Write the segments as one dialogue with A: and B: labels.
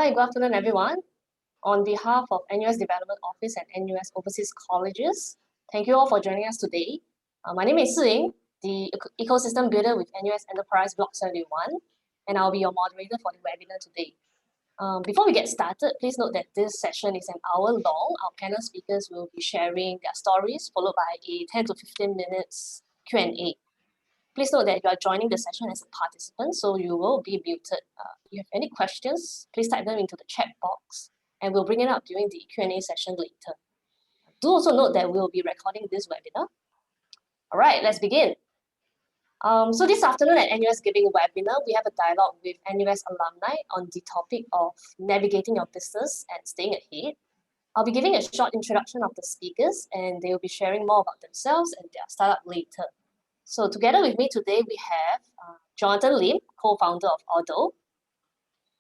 A: Hi, good afternoon, everyone. On behalf of NUS Development Office and NUS Overseas Colleges, thank you all for joining us today. My name is Siying, the Ecosystem Builder with NUS Enterprise Block 71, and I'll be your moderator for the webinar today. Before we get started, please note that this session is an hour long. Our panel speakers will be sharing their stories, followed by a 10 to 15 minutes Q&A. Please note that you are joining the session as a participant, so you will be muted. If you have any questions, please type them into the chat box, and we'll bring it up during the Q&A session later. Do also note that we'll be recording this webinar. All right, let's begin. So this afternoon at NUS Giving webinar, we have a dialogue with NUS alumni on the topic of navigating your business and staying ahead. I'll be giving a short introduction of the speakers, and they will be sharing more about themselves and their startup later. So together with me today, we have Jonathan Lim, co-founder of Auto.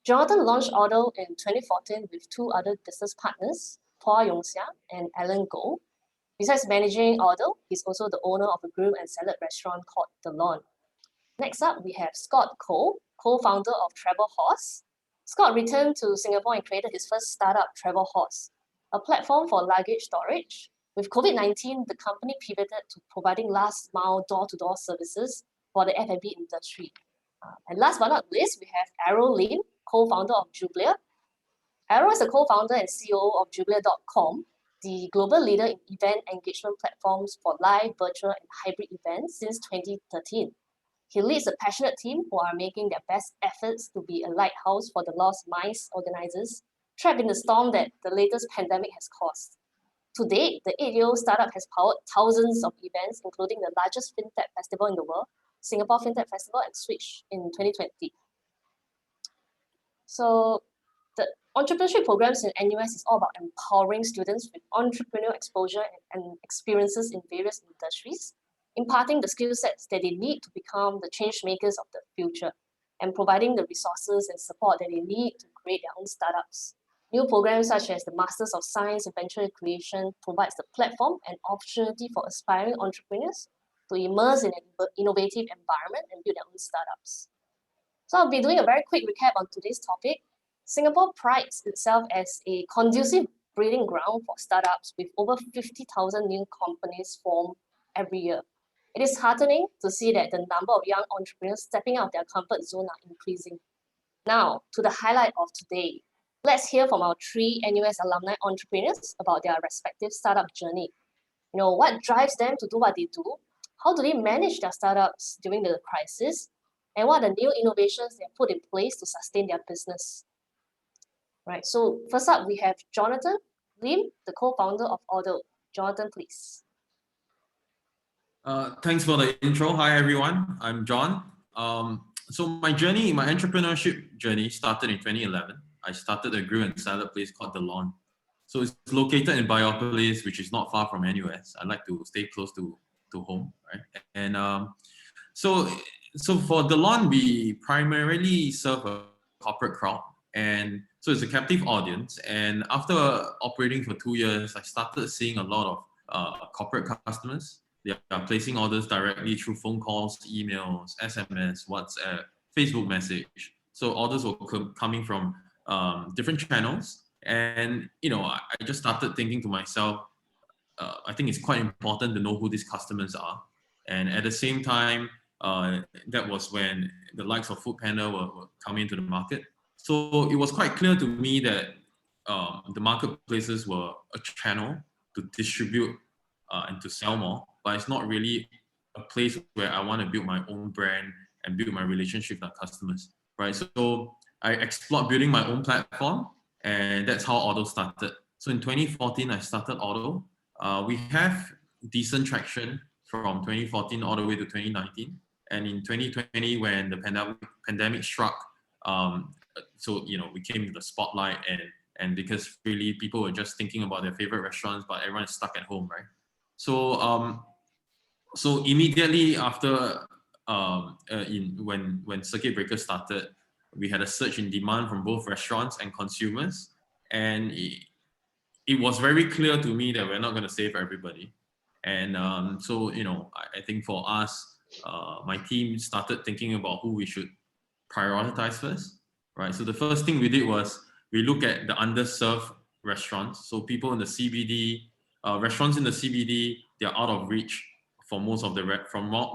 A: Jonathan launched Auto in 2014 with two other business partners, Phua Yong Xiang and Alan Goh. Besides managing Auto, he's also the owner of a grill and salad restaurant called The Lawn. Next up, we have Scott Koh, co-founder of Travel Horse. Scott returned to Singapore and created his first startup, Travel Horse, a platform for luggage storage. With COVID-19, the company pivoted to providing last-mile door-to-door services for the F&B industry. And last but not least, we have Arrow Lim, co-founder of Jublia. Arrow is a co-founder and CEO of Jublia.com, the global leader in event engagement platforms for live, virtual, and hybrid events since 2013. He leads a passionate team who are making their best efforts to be a lighthouse for the lost MICE organizers trapped in the storm that the latest pandemic has caused. To date, the 8-year-old startup has powered thousands of events, including the largest fintech festival in the world, Singapore Fintech Festival, and Switch in 2020. So the entrepreneurship programs in NUS is all about empowering students with entrepreneurial exposure and experiences in various industries, imparting the skill sets that they need to become the change makers of the future, and providing the resources and support that they need to create their own startups. New programs such as the Masters of Science in Venture Creation provides the platform and opportunity for aspiring entrepreneurs to immerse in an innovative environment and build their own startups. So I'll be doing a very quick recap on today's topic. Singapore prides itself as a conducive breeding ground for startups with over 50,000 new companies formed every year. It is heartening to see that the number of young entrepreneurs stepping out of their comfort zone are increasing. Now, to the highlight of today. Let's hear from our three NUS alumni entrepreneurs about their respective startup journey. What drives them to do what they do? How do they manage their startups during the crisis? And what are the new innovations they have put in place to sustain their business? Right, so first up, we have Jonathan Lim, the co-founder of Auto. Jonathan, please.
B: Thanks for the intro. Hi, everyone. I'm John. So my entrepreneurship journey started in 2011. I started a grill and salad place called The Lawn. So it's located in Biopolis, which is not far from NUS. I like to stay close to home, right? And so for The Lawn, we primarily serve a corporate crowd. And so it's a captive audience. And after operating for 2 years, I started seeing a lot of corporate customers. They are placing orders directly through phone calls, emails, SMS, WhatsApp, Facebook message. So orders were coming from different channels. And, I just started thinking to myself, I think it's quite important to know who these customers are. And at the same time, that was when the likes of Foodpanda were coming into the market. So it was quite clear to me that the marketplaces were a channel to distribute and to sell more, but it's not really a place where I want to build my own brand and build my relationship with our customers, right? So I explored building my own platform, and that's how Auto started. So in 2014, I started Auto. We have decent traction from 2014 all the way to 2019. And in 2020, when the pandemic struck, so we came to the spotlight, and because really people were just thinking about their favorite restaurants, but everyone is stuck at home, right? So so immediately after when circuit breaker started, we had a surge in demand from both restaurants and consumers, and it was very clear to me that we're not going to save everybody. And so I think for us, my team started thinking about who we should prioritize first, right? So the first thing we did was we look at the underserved restaurants. So people in the CBD, restaurants in the CBD, they're out of reach for most of the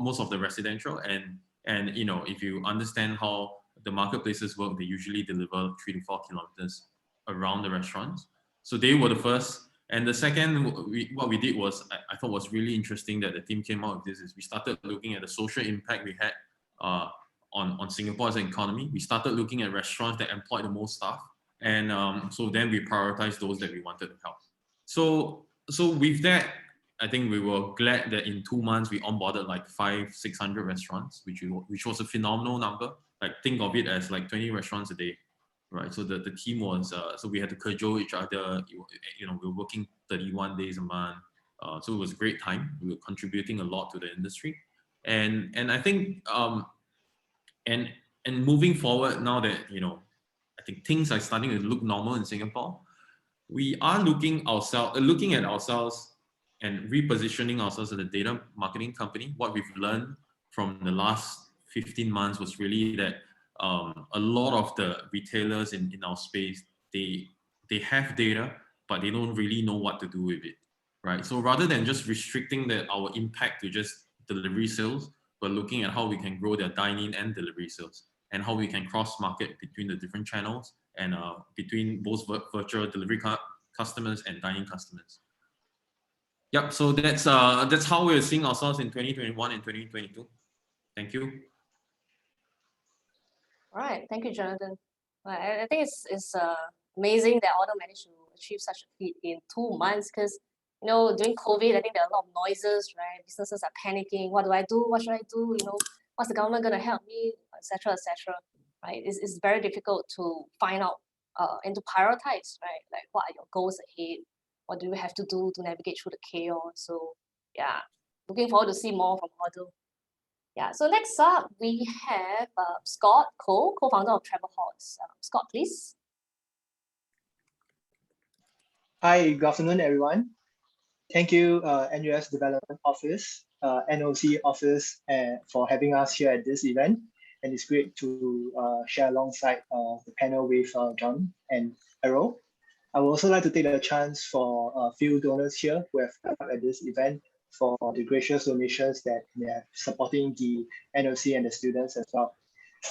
B: most of the residential. And you know, if you understand how the marketplaces work, they usually deliver 3 to 4 kilometers around the restaurants. So they were the first. And the second, what we did was, I thought was really interesting that the team came out with this, is we started looking at the social impact we had on Singapore as an economy. We started looking at restaurants that employ the most staff. And so then we prioritized those that we wanted to help. So with that, I think we were glad that in 2 months we onboarded like 500-600 restaurants, which was a phenomenal number. Like think of it as like 20 restaurants a day, right? So the team was so we had to cajole each other. You know, we were working 31 days a month, so it was a great time. We were contributing a lot to the industry, and I think and moving forward now that, you know, I think things are starting to look normal in Singapore, we are looking at ourselves and repositioning ourselves as a data marketing company. What we've learned from the last 15 months was really that a lot of the retailers in our space, they have data, but they don't really know what to do with it, right? So rather than just restricting our impact to just delivery sales, we're looking at how we can grow their dine-in and delivery sales, and how we can cross-market between the different channels and between both virtual delivery customers and dining customers. Yep. So that's how we're seeing ourselves in 2021 and 2022. Thank you.
A: All right, thank you, Jonathan. I think it's amazing that Auto managed to achieve such a feat in 2 months, because, you know, during COVID, I think there are a lot of noises, right? Businesses are panicking. What do I do? What should I do? You know, what's the government going to help me, etc., etc. Right? It's very difficult to find out and to prioritize, right? Like, what are your goals ahead? What do you have to do to navigate through the chaos? So yeah, looking forward to see more from Auto. Yeah, so next up we have Scott Cole, co-founder of Travel Horse. Scott, please.
C: Hi, good afternoon, everyone. Thank you, NUS Development Office, NOC Office, for having us here at this event. And it's great to share alongside the panel with John and Errol. I would also like to take the chance for a few donors here who have come at this event for the gracious donations that they are supporting the NOC and the students as well.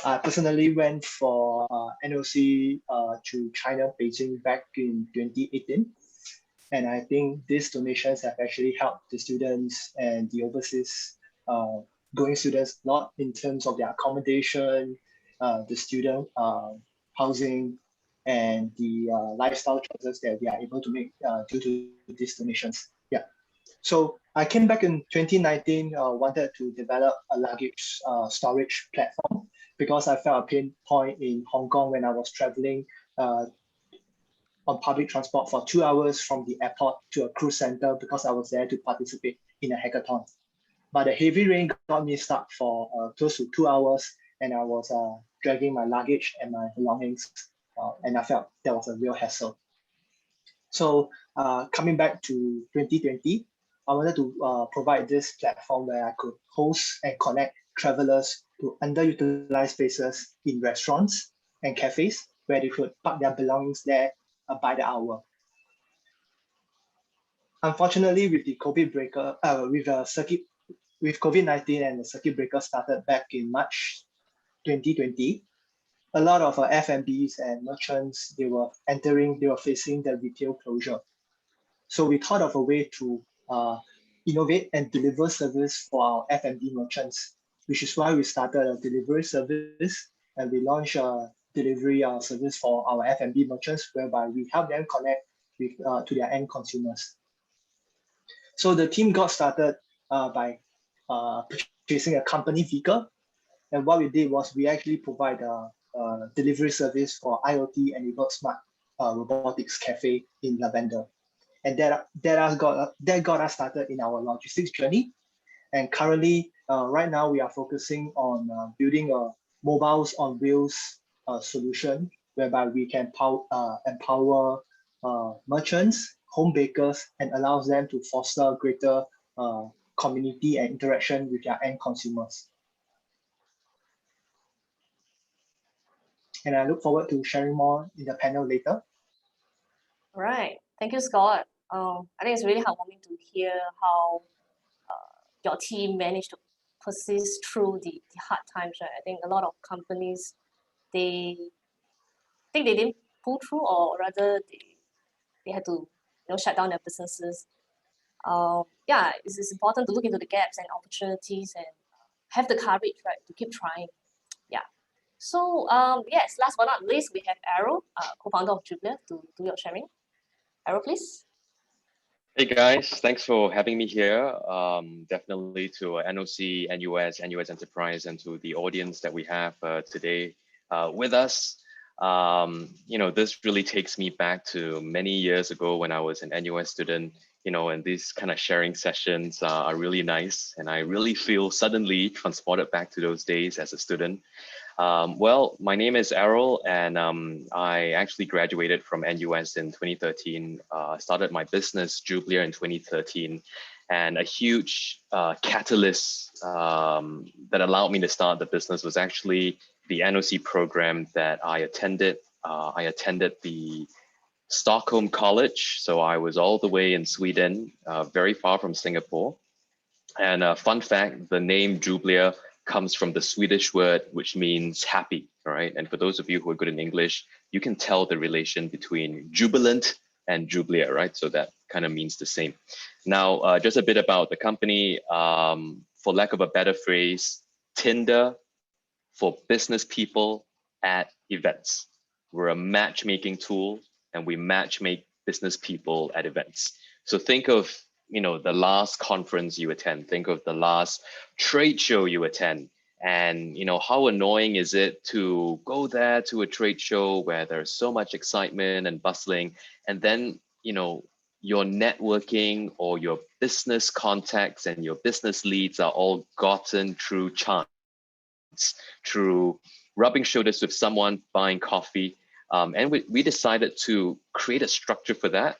C: I personally went for NOC to China, Beijing back in 2018. And I think these donations have actually helped the students and the overseas going students a lot in terms of their accommodation, the student housing, and the lifestyle choices that we are able to make due to these donations. Yeah. So I came back in 2019, wanted to develop a luggage storage platform because I felt a pain point in Hong Kong when I was traveling on public transport for 2 hours from the airport to a cruise center because I was there to participate in a hackathon. But the heavy rain got me stuck for close to 2 hours, and I was dragging my luggage and my belongings, and I felt that was a real hassle. So coming back to 2020, I wanted to provide this platform where I could host and connect travelers to underutilized spaces in restaurants and cafes where they could park their belongings there by the hour. Unfortunately, with the with COVID-19 and the circuit breaker started back in March 2020, a lot of F&Bs and merchants, they were facing the retail closure. So we thought of a way to innovate and deliver service for our F&B merchants, which is why we started a delivery service, and we launched a delivery service for our F&B merchants, whereby we help them connect with to their end consumers. So the team got started by purchasing a company vehicle, and what we did was we actually provide a delivery service for IoT-enabled smart robotics cafe in Lavender, and that got us started in our logistics journey. And currently, right now, we are focusing on building a mobiles on wheels solution, whereby we can empower merchants, home bakers, and allows them to foster greater community and interaction with their end consumers. and I look forward to sharing more in the panel later.
A: All right, thank you, Scott. I think it's really heartwarming to hear how your team managed to persist through the hard times, right? I think a lot of companies, they think they didn't pull through, or rather they had to shut down their businesses. Yeah, it's important to look into the gaps and opportunities and have the courage, right, to keep trying. Yeah. So yes, last but not least, we have Arrow, co-founder of Jublia, to do your sharing. Arrow, please.
D: Hey guys, thanks for having me here. Definitely to NOC, NUS, NUS Enterprise, and to the audience that we have today with us. This really takes me back to many years ago when I was an NUS student, and these kind of sharing sessions are really nice. And I really feel suddenly transported back to those days as a student. Well, my name is Errol, and I actually graduated from NUS in 2013, started my business, Jublia, in 2013, and a huge catalyst that allowed me to start the business was actually the NOC program that I attended. I attended the Stockholm College, so I was all the way in Sweden, very far from Singapore. And fun fact, the name Jublia comes from the Swedish word, which means happy, right? And for those of you who are good in English, you can tell the relation between jubilant and Jublia, right? So that kind of means the same. Now, just a bit about the company, for lack of a better phrase, Tinder for business people at events. We're a matchmaking tool and we matchmake business people at events. So think of the last conference you attend, think of the last trade show you attend, and how annoying is it to go there to a trade show where there's so much excitement and bustling, and then your networking or your business contacts and your business leads are all gotten through chance, through rubbing shoulders with someone, buying coffee, and we decided to create a structure for that.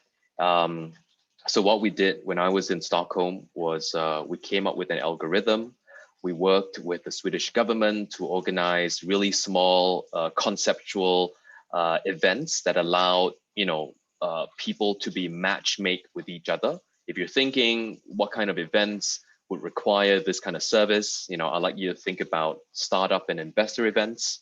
D: So what we did when I was in Stockholm was we came up with an algorithm. We worked with the Swedish government to organize really small conceptual events that allowed people to be matchmake with each other. If you're thinking what kind of events would require this kind of service, I'd like you to think about startup and investor events,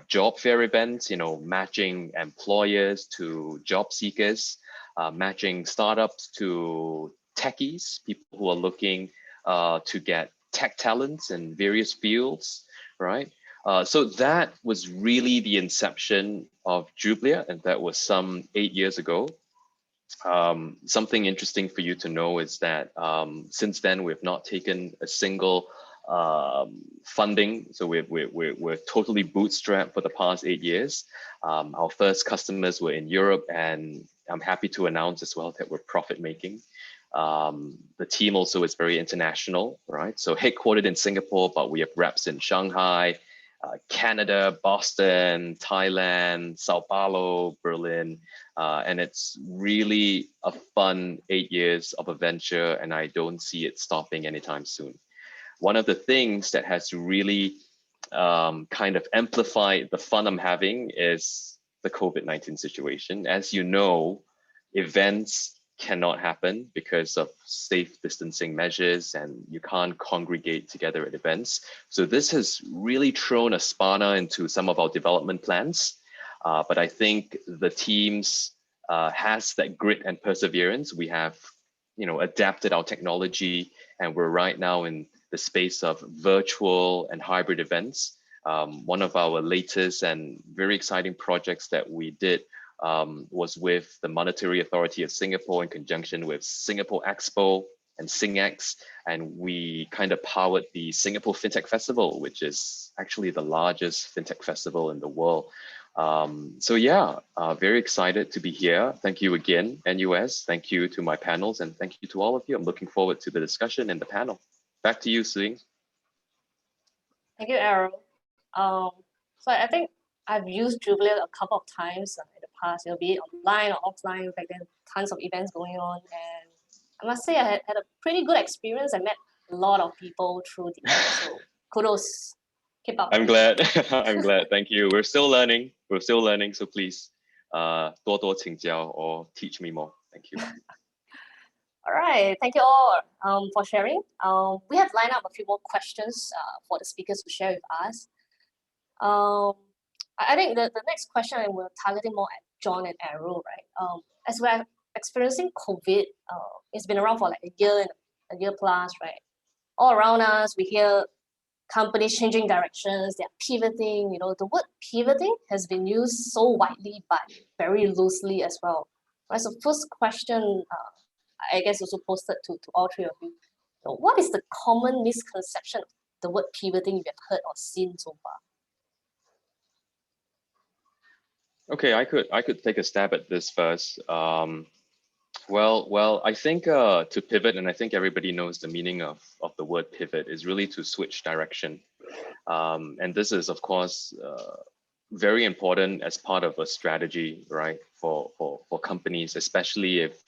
D: job fair events, matching employers to job seekers, matching startups to techies, people who are looking to get tech talents in various fields, right? So that was really the inception of Jublia, and that was some 8 years ago. Something interesting for you to know is that since then we've not taken a single funding, so we're totally bootstrapped for the past 8 years. Our first customers were in Europe, and I'm happy to announce as well that we're profit making. The team also is very international, right? So headquartered in Singapore, but we have reps in Shanghai, Canada, Boston, Thailand, Sao Paulo, Berlin, and it's really a fun 8 years of a venture, and I don't see it stopping anytime soon. One of the things that has really kind of amplified the fun I'm having is the COVID-19 situation. As you know, events cannot happen because of safe distancing measures, and you can't congregate together at events. So this has really thrown a spanner into some of our development plans. But I think the teams has that grit and perseverance. We have, adapted our technology, and we're right now in the space of virtual and hybrid events. One of our latest and very exciting projects that we did was with the Monetary Authority of Singapore in conjunction with Singapore Expo and SingX, and we kind of powered the Singapore FinTech Festival, which is actually the largest FinTech festival in the world. So yeah, very excited to be here. Thank you again, NUS. Thank you to my panels, and thank you to all of you. I'm looking forward to the discussion and the panel. Back to you, Sing.
A: Thank you, Errol. So I think I've used Jublia a couple of times in the past, be it online or offline. Back then, tons of events going on, and I must say I had a pretty good experience. I met a lot of people through the event, so kudos Keep up.
D: I'm glad. I'm glad. Thank you. We're still learning. We're still learning. So please, 多多请教 or teach me more. Thank you.
A: All right, thank you all for sharing. We have lined up a few more questions for the speakers to share with us. I think the next question we're targeting more at John and Arrow, right? As we're experiencing COVID, it's been around for like a year plus, right? All around us, we hear companies changing directions, they're pivoting. You know, the word pivoting has been used so widely, but very loosely as well. Right, so first question, I guess also posted to all three of you. So what is the common misconception of the word pivoting you have heard or seen so far?
D: Okay, I could take a stab at this first. Well, I think to pivot, and I think everybody knows the meaning of the word pivot is really to switch direction. And this is, of course, very important as part of a strategy, right, for companies, especially if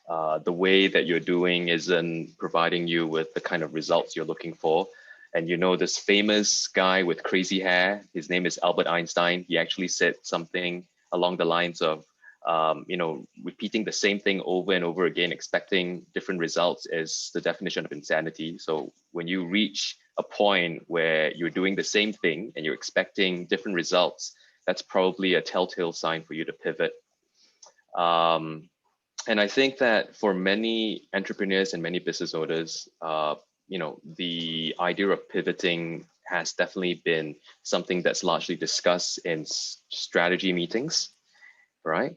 D: the way that you're doing isn't providing you with the kind of results you're looking for. And you know, this famous guy with crazy hair, his name is Albert Einstein. He actually said something along the lines of, you know, repeating the same thing over and over again, expecting different results is the definition of insanity. So when you reach a point where you're doing the same thing and you're expecting different results, that's probably a telltale sign for you to pivot. And I think that for many entrepreneurs and many business owners, you know, the idea of pivoting has definitely been something that's largely discussed in strategy meetings, right?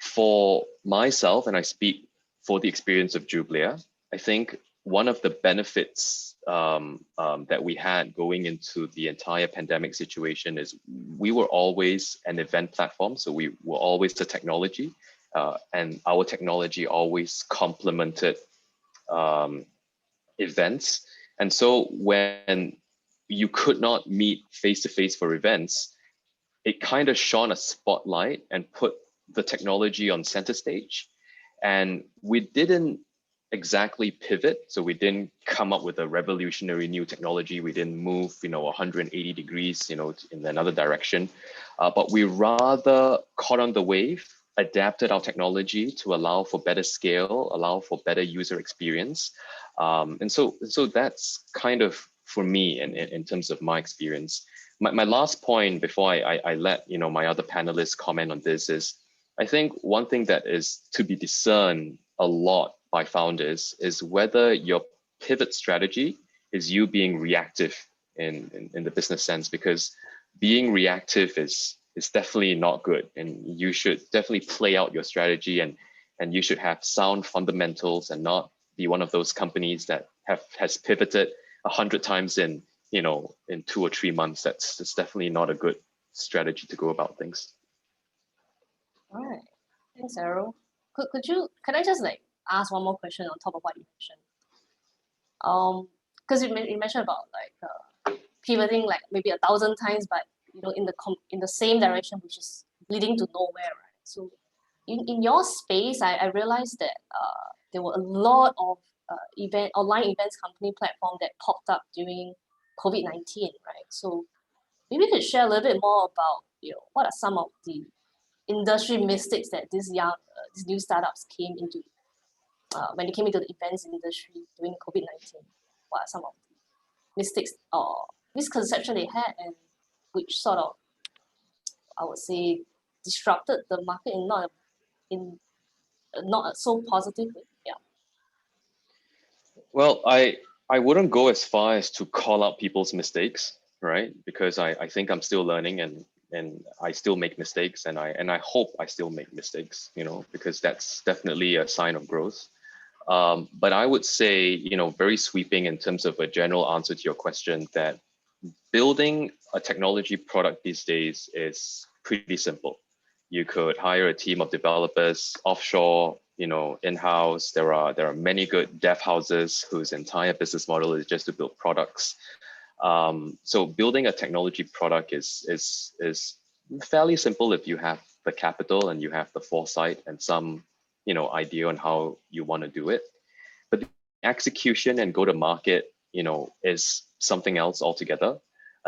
D: For myself, and I speak for the experience of Jublia, I think one of the benefits that we had going into the entire pandemic situation is we were always an event platform. So we were always the technology, and our technology always complemented events. And so when you could not meet face-to-face for events, it kind of shone a spotlight and put the technology on center stage. And we didn't exactly pivot. So we didn't come up with a revolutionary new technology. We didn't move, you know, 180 degrees, you know, in another direction. But we rather caught on the wave, adapted our technology to allow for better scale, allow for better user experience. And so that's kind of for me in terms of my experience. My last point before I let, you know, my other panelists comment on this is, I think one thing that is to be discerned a lot by founders is whether your pivot strategy is you being reactive in the business sense, because being reactive is definitely not good, and you should definitely play out your strategy, and you should have sound fundamentals and not be one of those companies that has pivoted 100 times in, you know, in 2 or 3 months. That's definitely not a good strategy to go about things.
A: All right, thanks, Arrow. Can I just like ask one more question on top of what you mentioned? Because you mentioned about like pivoting like maybe 1,000 times, but you know, in the same direction, which is leading to nowhere, right? So in your space, I realized that there were a lot of online events company platform that popped up during COVID-19, right? So maybe you could share a little bit more about, you know, what are some of the industry mistakes that these new startups came into when they came into the events industry during COVID-19. What are some of the mistakes or misconception they had, and which sort of, I would say, disrupted the market in not so positive way? Yeah.
D: Well, I wouldn't go as far as to call out people's mistakes, right? Because I think I'm still learning, and I still make mistakes, and I hope I still make mistakes, you know, because that's definitely a sign of growth. But I would say, you know, very sweeping in terms of a general answer to your question, that building a technology product these days is pretty simple. You could hire a team of developers offshore, you know, in-house. There are many good dev houses whose entire business model is just to build products. So building a technology product is fairly simple if you have the capital and you have the foresight and some, you know, idea on how you want to do it. But the execution and go to market, you know, is something else altogether.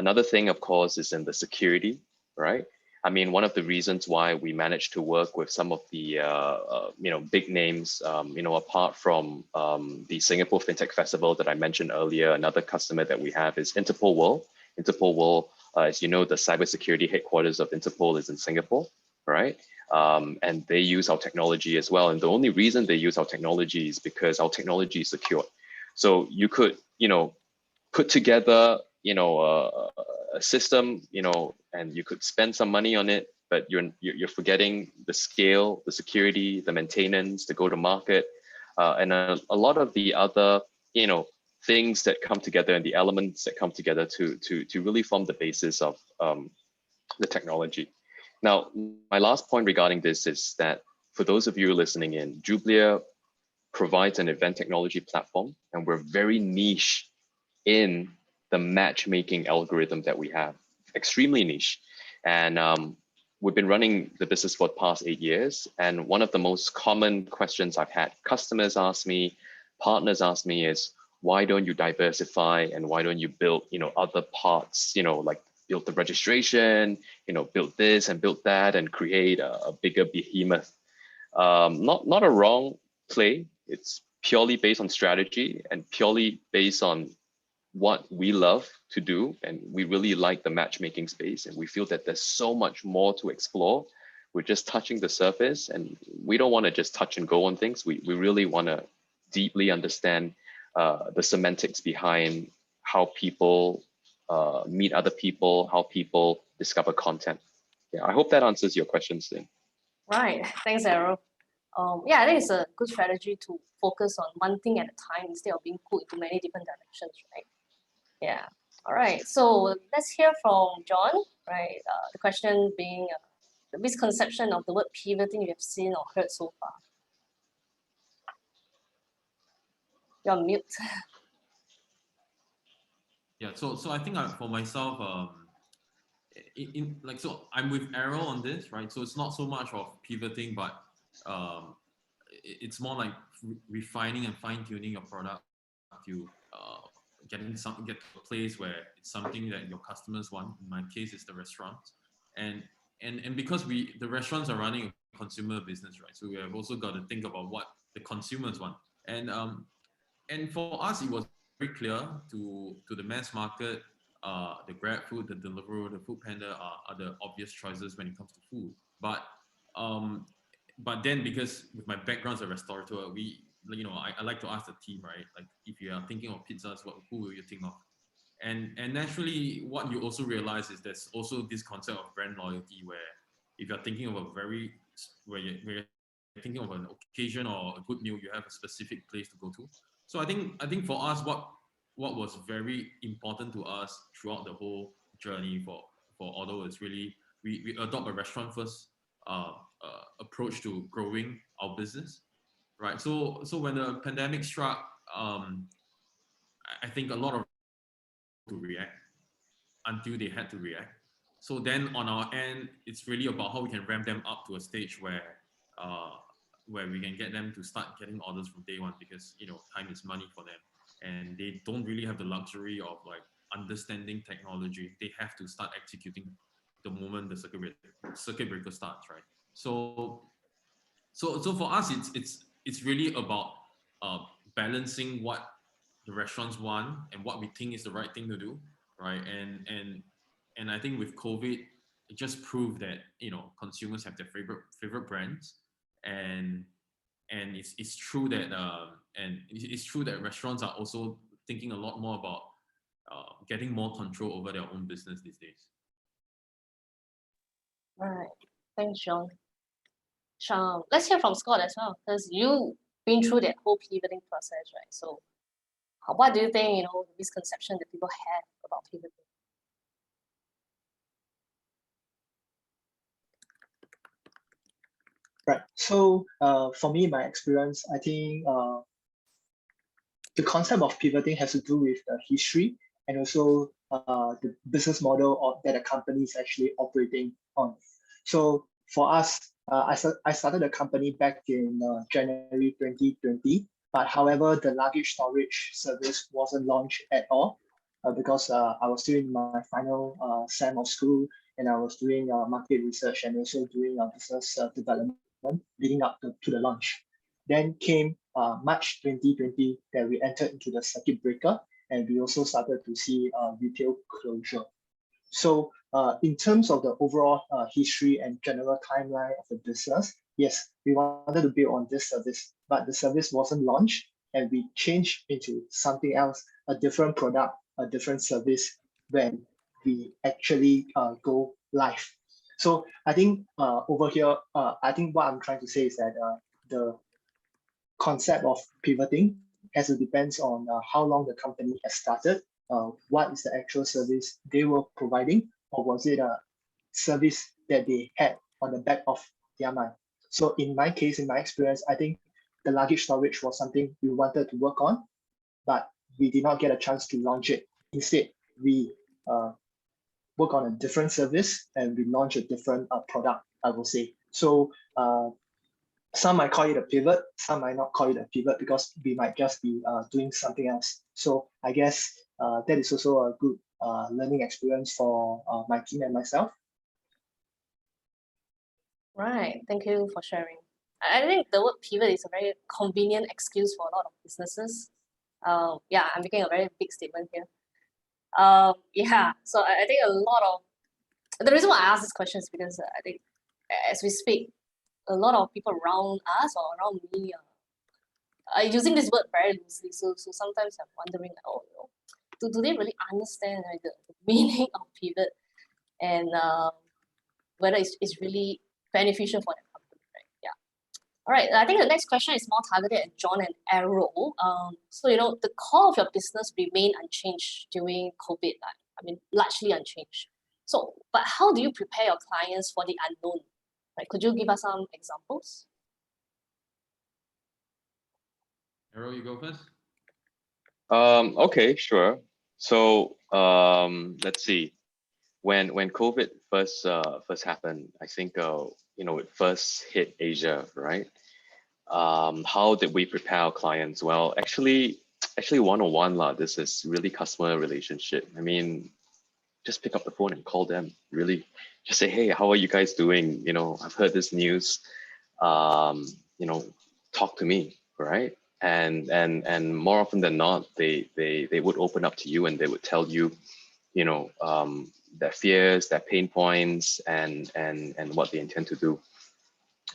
D: Another thing, of course, is in the security, right? I mean, one of the reasons why we managed to work with some of the big names, apart from the Singapore FinTech Festival that I mentioned earlier, another customer that we have is Interpol World. Interpol World, as you know, the cybersecurity headquarters of Interpol is in Singapore, right? And they use our technology as well. And the only reason they use our technology is because our technology is secure. So you could, put together, a system, and you could spend some money on it, but you're forgetting the scale, the security, the maintenance, the go-to-market, and a lot of the other, things that come together and the elements that come together to really form the basis of the technology. Now, my last point regarding this is that for those of you listening in, Jublia provides an event technology platform, and we're very niche in the matchmaking algorithm that we have, extremely niche. And we've been running the business for the past 8 years. And one of the most common questions I've had customers ask me, partners ask me is, why don't you diversify and why don't you build, other parts, like build the registration, build this and build that and create a bigger behemoth. Not a wrong play. It's purely based on strategy and purely based on what we love to do. And we really like the matchmaking space. And we feel that there's so much more to explore. We're just touching the surface and we don't want to just touch and go on things. We really want to deeply understand the semantics behind how people meet other people, how people discover content. Yeah, I hope that answers your questions, Lynn.
A: Right, thanks, Errol. Yeah, I think it's a good strategy to focus on one thing at a time instead of being pulled into many different directions, right? Yeah, all right, so let's hear from John, right? The question being the misconception of the word pivoting you have seen or heard so far. You're on mute.
B: Yeah, so I think for myself, so I'm with Errol on this, right? So it's not so much of pivoting, but it's more like refining and fine tuning your product to get to a place where it's something that your customers want. In my case, it's the restaurants, and because the restaurants are running a consumer business, right? So we have also got to think about what the consumers want, and for us, it was very clear to the mass market. The Grab food, the Deliveroo, the Food Panda are the obvious choices when it comes to food. But then because with my background as a restaurateur, I like to ask the team, right? Like if you are thinking of pizzas, who will you think of? And naturally, what you also realize is there's also this concept of brand loyalty, where if you're thinking of where you're thinking of an occasion or a good meal, you have a specific place to go to. So I think for us, what was very important to us throughout the whole journey for Auto is really we adopt a restaurant first approach to growing our business, right? So when the pandemic struck, I think a lot of to react until they had to react. So then on our end, it's really about how we can ramp them up to a stage where we can get them to start getting orders from day one, because time is money for them, and they don't really have the luxury of like understanding technology. They have to start executing the moment the circuit breaker starts, right? So for us, it's really about balancing what the restaurants want and what we think is the right thing to do, right? And I think with COVID, it just proved that consumers have their favorite brands, and it's true that it's true that restaurants are also thinking a lot more about getting more control over their own business these days.
A: All right, thanks, John. Let's hear from Scott as well, because you've been through that whole pivoting process, right? So what do you think, the misconception that people have about pivoting?
C: Right. So for me, my experience, I think the concept of pivoting has to do with the history and also the business model that a company is actually operating on. So for us, I started the company back in January 2020, but however, the luggage storage service wasn't launched at all. because I was still in my final sem of school, and I was doing market research and also doing business development leading up to the launch. Then came March 2020 that we entered into the circuit breaker, and we also started to see retail closure. So in terms of the overall history and general timeline of the business, yes, we wanted to build on this service, but the service wasn't launched, and we changed into something else, a different product, a different service when we actually go live. So I think over here, I think what I'm trying to say is that the concept of pivoting has to depends on how long the company has started, what is the actual service they were providing, or was it a service that they had on the back of their mind. So in my case, in my experience, I think the luggage storage was something we wanted to work on, but we did not get a chance to launch it. Instead, we work on a different service and we launch a different product, I will say. So some might call it a pivot, some might not call it a pivot because we might just be doing something else. So I guess that is also a good learning experience for my team and myself.
A: Right, thank you for sharing. I think the word pivot is a very convenient excuse for a lot of businesses. Yeah, I'm making a very big statement here. Yeah, so I think a lot of, the reason why I ask this question is because I think as we speak, a lot of people around us or around me are using this word very loosely. So sometimes I'm wondering, oh, you know, do they really understand the meaning of pivot and whether it's really beneficial for the company, right? Yeah. All right, I think the next question is more targeted at John and Errol. So, you know, the core of your business remained unchanged during COVID, I mean, largely unchanged. So, but how do you prepare your clients for the unknown? Like, could you give us some examples?
B: Errol, you go first.
D: Okay, sure. So let's see. When COVID first happened, I think you know, it first hit Asia, right? How did we prepare our clients? Well, actually 101 lah. This is really customer relationship. I mean, just pick up the phone and call them. Really, just say, hey, how are you guys doing? You know, I've heard this news. You know, talk to me, right? And more often than not, they would open up to you and they would tell you, you know, their fears, their pain points, and what they intend to do.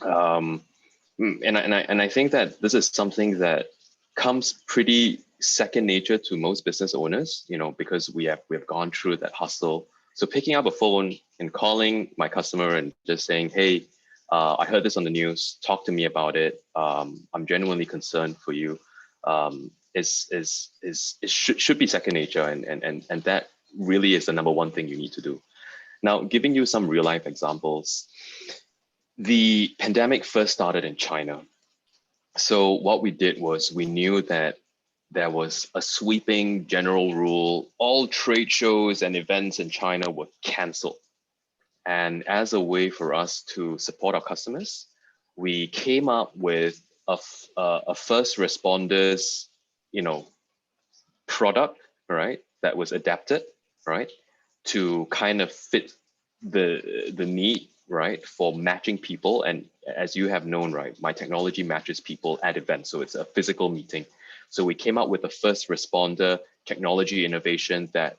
D: And I think that this is something that comes pretty second nature to most business owners, you know, because we have gone through that hustle. So picking up a phone and calling my customer and just saying, hey, I heard this on the news, talk to me about it. I'm genuinely concerned for you. Should be second nature, and that really is the number one thing you need to do. Now, giving you some real life examples, the pandemic first started in China. So what we did was we knew that there was a sweeping general rule, all trade shows and events in China were canceled. And as a way for us to support our customers, we came up with a first responders, you know, product, right, that was adapted, right, to kind of fit the need, right, for matching people. And as you have known, right, my technology matches people at events, so it's a physical meeting. So we came out with a first responder technology innovation that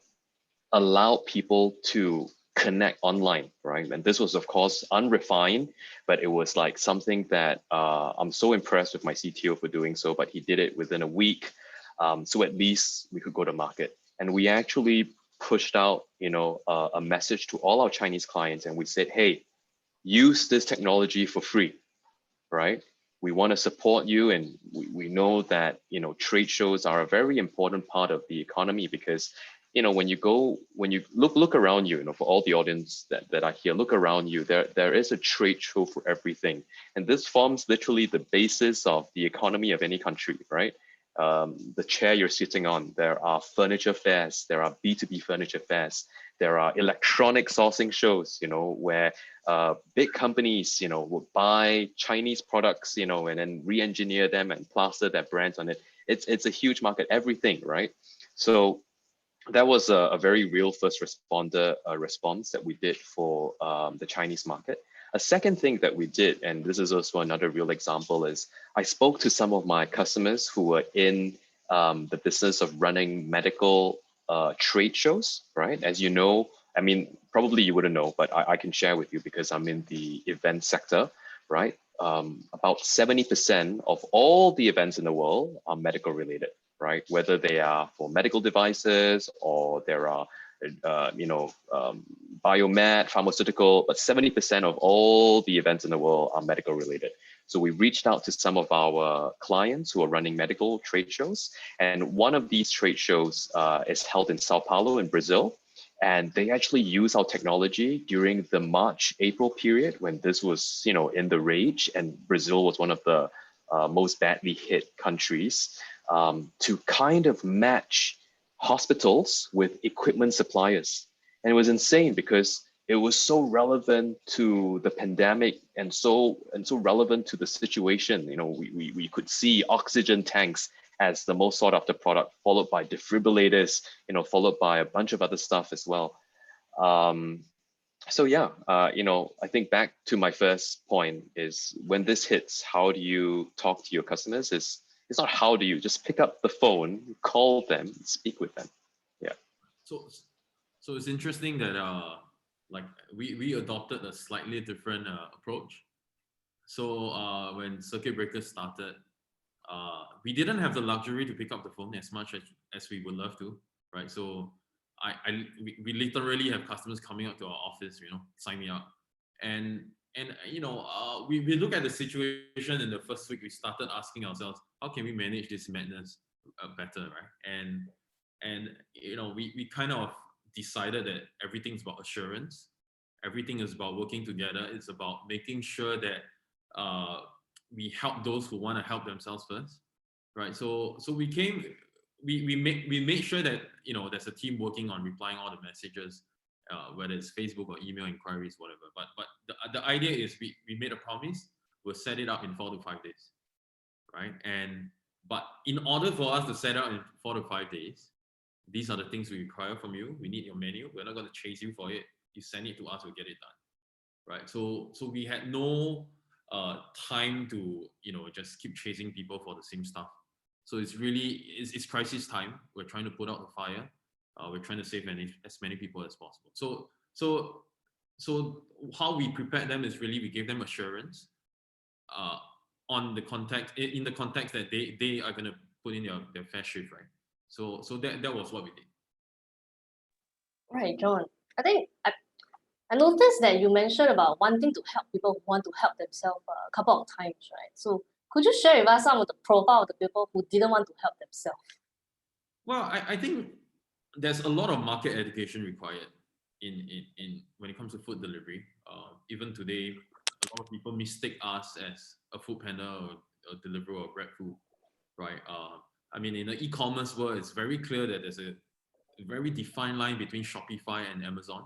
D: allowed people to connect online, right? And this was, of course, unrefined, but it was like something that I'm so impressed with my CTO for doing so, but he did it within a week. So at least we could go to market. And we actually pushed out, you know, a message to all our Chinese clients, and we said, hey, use this technology for free, right? We want to support you, and we know that, you know, trade shows are a very important part of the economy because, you know, when you look around you, you know, for all the audience that are here, look around you, there is a trade show for everything. And this forms literally the basis of the economy of any country, right? The chair you're sitting on, there are furniture fairs, there are B2B furniture fairs, there are electronic sourcing shows, you know, where big companies, you know, would buy Chinese products, you know, and then re-engineer them and plaster their brands on it. It's a huge market, everything, right? So that was a very real first responder response that we did for the Chinese market. A second thing that we did, and this is also another real example, is I spoke to some of my customers who were in the business of running medical trade shows, right? As you know, I mean, probably you wouldn't know, but I can share with you because I'm in the event sector, right? About 70% of all the events in the world are medical related, right? Whether they are for medical devices or there are, biomed, pharmaceutical, but 70% of all the events in the world are medical related. So we reached out to some of our clients who are running medical trade shows. And one of these trade shows is held in Sao Paulo in Brazil. And they actually use our technology during the March-April period when this was, in the rage, and Brazil was one of the most badly hit countries, to kind of match hospitals with equipment suppliers. And it was insane because it was so relevant to the pandemic and so relevant to the situation. We could see oxygen tanks as the most sought after product, followed by defibrillators, followed by a bunch of other stuff as well. So yeah, I think back to my first point is when this hits, how do you talk to your customers? It's not how do you just pick up the phone, call them, speak with them. Yeah.
B: So it's interesting that like we adopted a slightly different approach. So when circuit breakers started, we didn't have the luxury to pick up the phone as much as we would love to, right? So we literally have customers coming up to our office, sign me up, and we look at the situation in the first week. We started asking ourselves, how can we manage this madness better, right? And we kind of decided that everything's about assurance, everything is about working together. It's about making sure that we help those who want to help themselves first, right? So we made sure that there's a team working on replying all the messages, whether it's Facebook or email inquiries, whatever. But the idea is we made a promise, we'll set it up in 4 to 5 days, right? But in order for us to set up in 4 to 5 days, these are the things we require from you. We need your menu. We're not going to chase you for it. You send it to us, we'll get it done, right? So we had no time to just keep chasing people for the same stuff. So it's really it's crisis time. We're trying to put out the fire. We're trying to save as many people as possible. So how we prepared them is really we gave them assurance on the context in the context that they are going to put in their fair shift, right? So that was what we did.
A: Right, John. I think I noticed that you mentioned about wanting to help people who want to help themselves a couple of times, right? So could you share with us some of the profile of the people who didn't want to help themselves?
B: Well, I think there's a lot of market education required in when it comes to food delivery. Even today, a lot of people mistake us as a food panda or a deliverer of grab food, right? I mean, in the e-commerce world, it's very clear that there's a very defined line between Shopify and Amazon,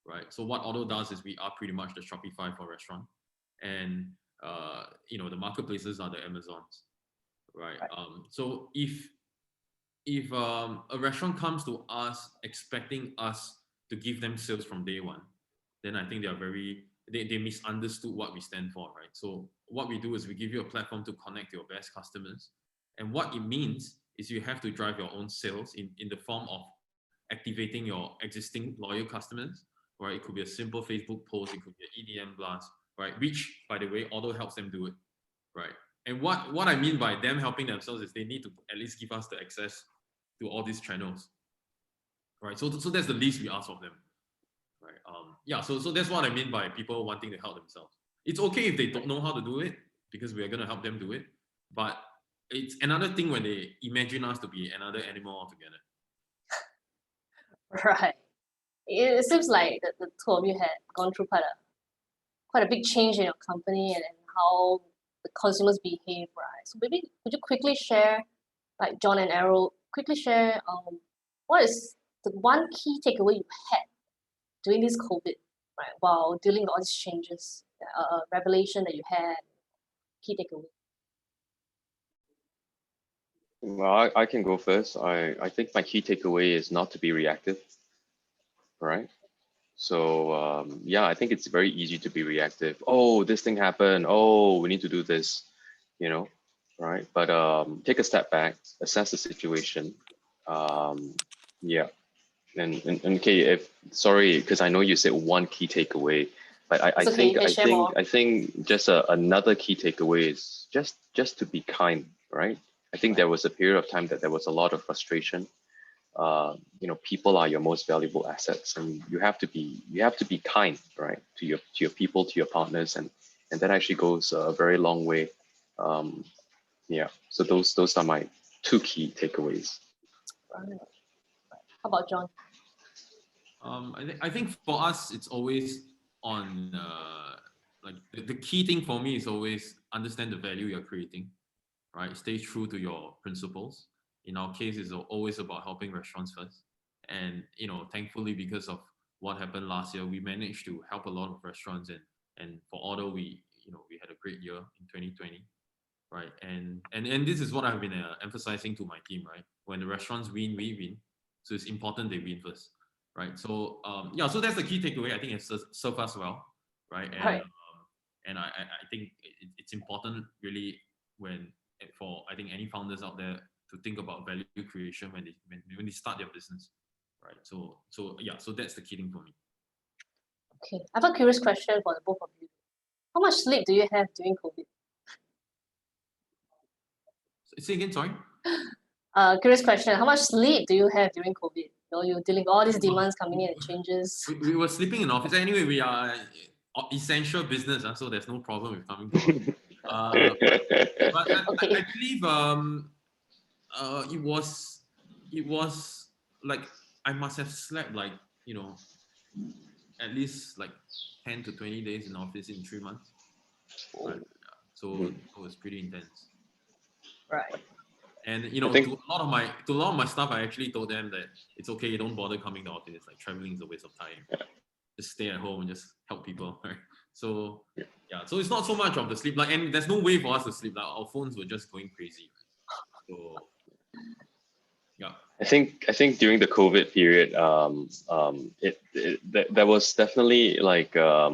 B: right? So what Auto does is we are pretty much the Shopify for restaurant, and the marketplaces are the Amazons, right? So if a restaurant comes to us expecting us to give them sales from day one, then I think they misunderstood what we stand for, right? So what we do is we give you a platform to connect your best customers. And what it means is you have to drive your own sales in the form of activating your existing loyal customers, right? It could be a simple Facebook post, it could be an EDM blast, right? Which, by the way, Auto helps them do it, right? And what I mean by them helping themselves is they need to at least give us the access to all these channels, right? So that's the least we ask of them, right? So that's what I mean by people wanting to help themselves. It's okay if they don't know how to do it because we are going to help them do it, but it's another thing when they imagine us to be another animal altogether.
A: Right. It seems like the two of you had gone through quite a big change in your company and how the consumers behave, right? So maybe could you quickly share, like John and Errol, quickly share what is the one key takeaway you had during this COVID, right? While dealing with all these changes, revelation that you had, key takeaway.
D: Well, I can go first. I think my key takeaway is not to be reactive, right? So yeah, I think it's very easy to be reactive. Oh, this thing happened. Oh, we need to do this, you know, right? But take a step back, assess the situation. Um, yeah, and okay, if sorry, because I know you said one key takeaway, but
A: It's okay, you can share more.
D: I think just another key takeaway is just to be kind, right? I think there was a period of time that there was a lot of frustration. People are your most valuable assets, and you have to be kind, right, to your people, to your partners, and that actually goes a very long way. Um, yeah, so those are my two key takeaways.
A: Right. How about John?
B: I think for us, it's always on like the key thing for me is always understand the value you're creating, right? Stay true to your principles. In our case, it's always about helping restaurants first. And thankfully, because of what happened last year, we managed to help a lot of restaurants, and for order, we had a great year in 2020, right? And this is what I've been emphasizing to my team, right? When the restaurants win, we win. So it's important they win first, right? So yeah, so that's the key takeaway. I think it's served us well, right?
A: Right.
B: And I think it's important really when for I think any founders out there to think about value creation when they start their business, right? So yeah, so that's the key thing for me.
A: Okay, I have a curious question for the both of you. How much sleep do you have during COVID?
B: Say again, sorry.
A: Curious question. How much sleep do you have during COVID? You're dealing with all these demands coming in and changes.
B: We were sleeping in office anyway. We are essential business, so there's no problem with coming to office. But
A: Okay.
B: I believe it was like I must have slept like at least like 10 to 20 days in office in 3 months. Right? So it was pretty intense.
A: Right.
B: And
D: I think-
B: to a lot of my staff, I actually told them that it's okay, you don't bother coming to office. Like traveling is a waste of time. Just stay at home and just help people. Right? So yeah, so it's not so much of the sleep. Like, and there's no way for us to sleep. Like our phones were just going crazy. So yeah.
D: I think during the COVID period, there was definitely like a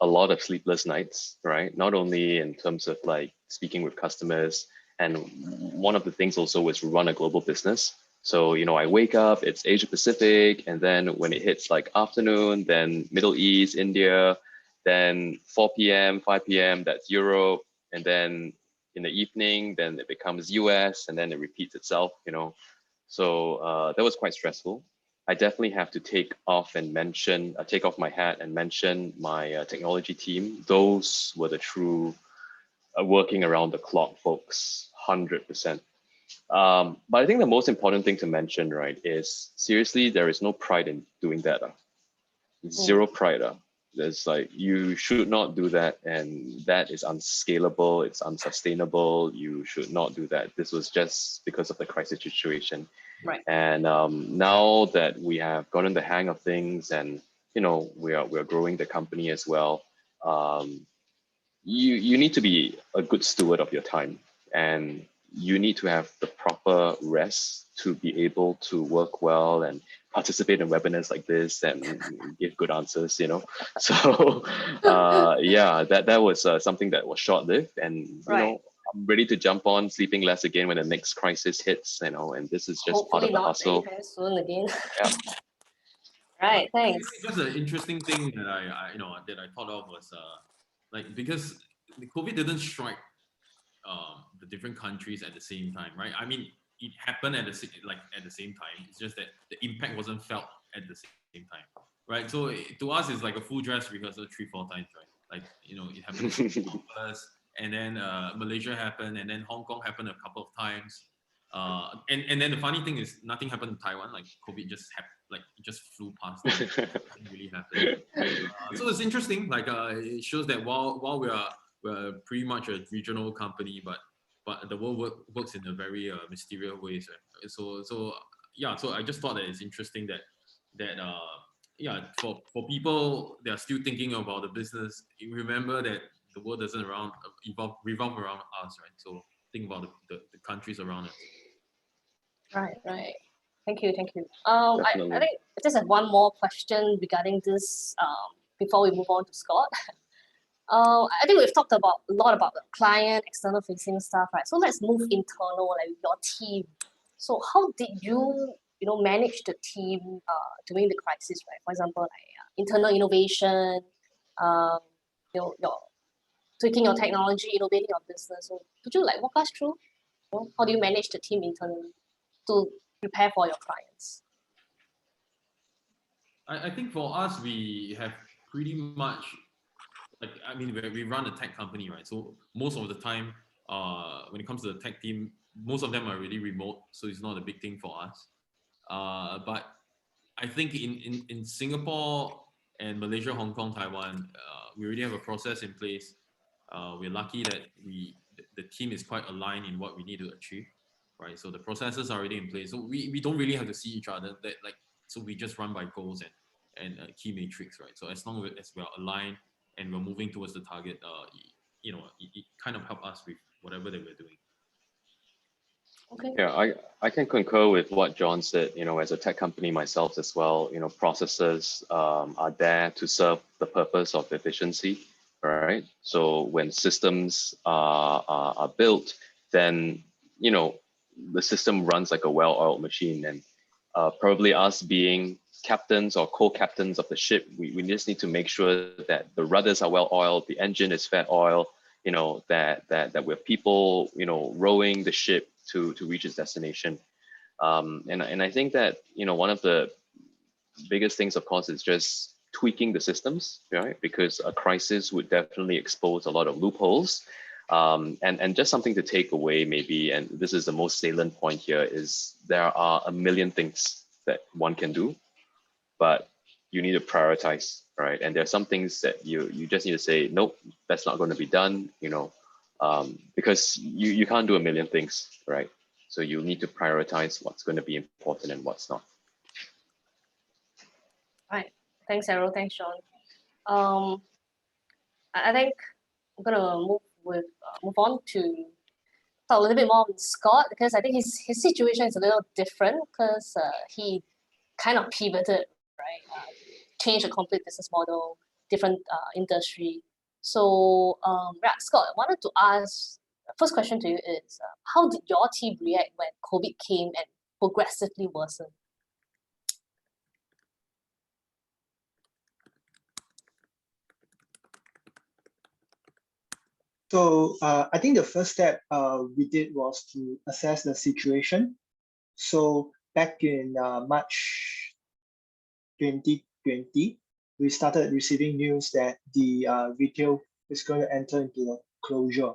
D: lot of sleepless nights, right? Not only in terms of like speaking with customers, and one of the things also was run a global business. So I wake up, it's Asia Pacific, and then when it hits like afternoon, then Middle East, India, then 4 p.m., 5 p.m. that's Europe, and then in the evening, then it becomes US, and then it repeats itself. So that was quite stressful. I definitely have to take off my hat and mention my technology team. Those were the true working around the clock folks, 100%. But I think the most important thing to mention, right, is seriously, there is no pride in doing that. Zero pride. There's like, you should not do that, and that is unscalable, it's unsustainable. You should not do that. This was just because of the crisis situation.
A: Right.
D: And now that we have gotten the hang of things, and we're growing the company as well, you need to be a good steward of your time, and you need to have the proper rest to be able to work well and participate in webinars like this and give good answers. So yeah, that was something that was short-lived, and I'm ready to jump on sleeping less again when the next crisis hits, and this is just
A: Hopefully
D: part of the
A: not
D: hustle.
A: anytime soon again.
D: Yeah.
A: Right, thanks.
B: Just an interesting thing that I thought of was like, because the COVID didn't strike the different countries at the same time, right? I mean, it happened at the same time. It's just that the impact wasn't felt at the same time, right? So to us, it's like a full dress rehearsal 3-4 times, right? Like it happened first, and then Malaysia happened, and then Hong Kong happened a couple of times. And then the funny thing is, nothing happened in Taiwan. Like COVID just happened, like it just flew past. Nothing really happened. So it's interesting. Like it shows that while we're pretty much a regional company, but the world works in a very mysterious ways. Right? So yeah. So I just thought that it's interesting that yeah, for people that are still thinking about the business, you remember that the world doesn't revolve around us, right? So think about the countries around us.
A: Right, right. Thank you, thank you. I
D: Definitely.
A: think I just have one more question regarding this before we move on to Scott. I think we've talked about a lot about the client, external facing stuff, right? So let's move internal, like your team. So how did you, manage the team during the crisis, right? For example, like internal innovation, um, your tweaking your technology, innovating your business. So could you like walk us through, how do you manage the team internally to prepare for your clients?
B: I think for us, we have pretty much, like, I mean, we run a tech company, right? So most of the time, when it comes to the tech team, most of them are really remote, so it's not a big thing for us. But I think in Singapore and Malaysia, Hong Kong, Taiwan, we already have a process in place. We're lucky that the team is quite aligned in what we need to achieve, right? So the processes are already in place. So we don't really have to see each other. So we just run by goals and key matrix, right? So as long as we're aligned and we're moving towards the target, it kind of help us with whatever that we're doing.
A: Okay.
D: Yeah, I can concur with what John said. As a tech company myself as well, processes are there to serve the purpose of efficiency, right? So when systems are built, then, the system runs like a well-oiled machine. And probably us being captains or co-captains of the ship, we just need to make sure that the rudders are well-oiled, the engine is fed oil, that we're people, rowing the ship to reach its destination. And I think that, one of the biggest things, of course, is just tweaking the systems, right? Because a crisis would definitely expose a lot of loopholes. And just something to take away maybe, and this is the most salient point here, is there are a million things that one can do, but you need to prioritize, right? And there are some things that you just need to say, nope, that's not going to be done, because you can't do a million things, right? So you need to prioritize what's going to be important and what's not.
A: Right. Thanks, Errol. Thanks, Sean. I think I'm gonna move on to talk a little bit more with Scott, because I think his situation is a little different, because he kind of pivoted, right? Changed a complete business model, different industry. So yeah, Scott, I wanted to ask. First question to you is, how did your team react when COVID came and progressively worsened?
C: So I think the first step we did was to assess the situation. So back in March 2020, we started receiving news that the retail is going to enter into a closure.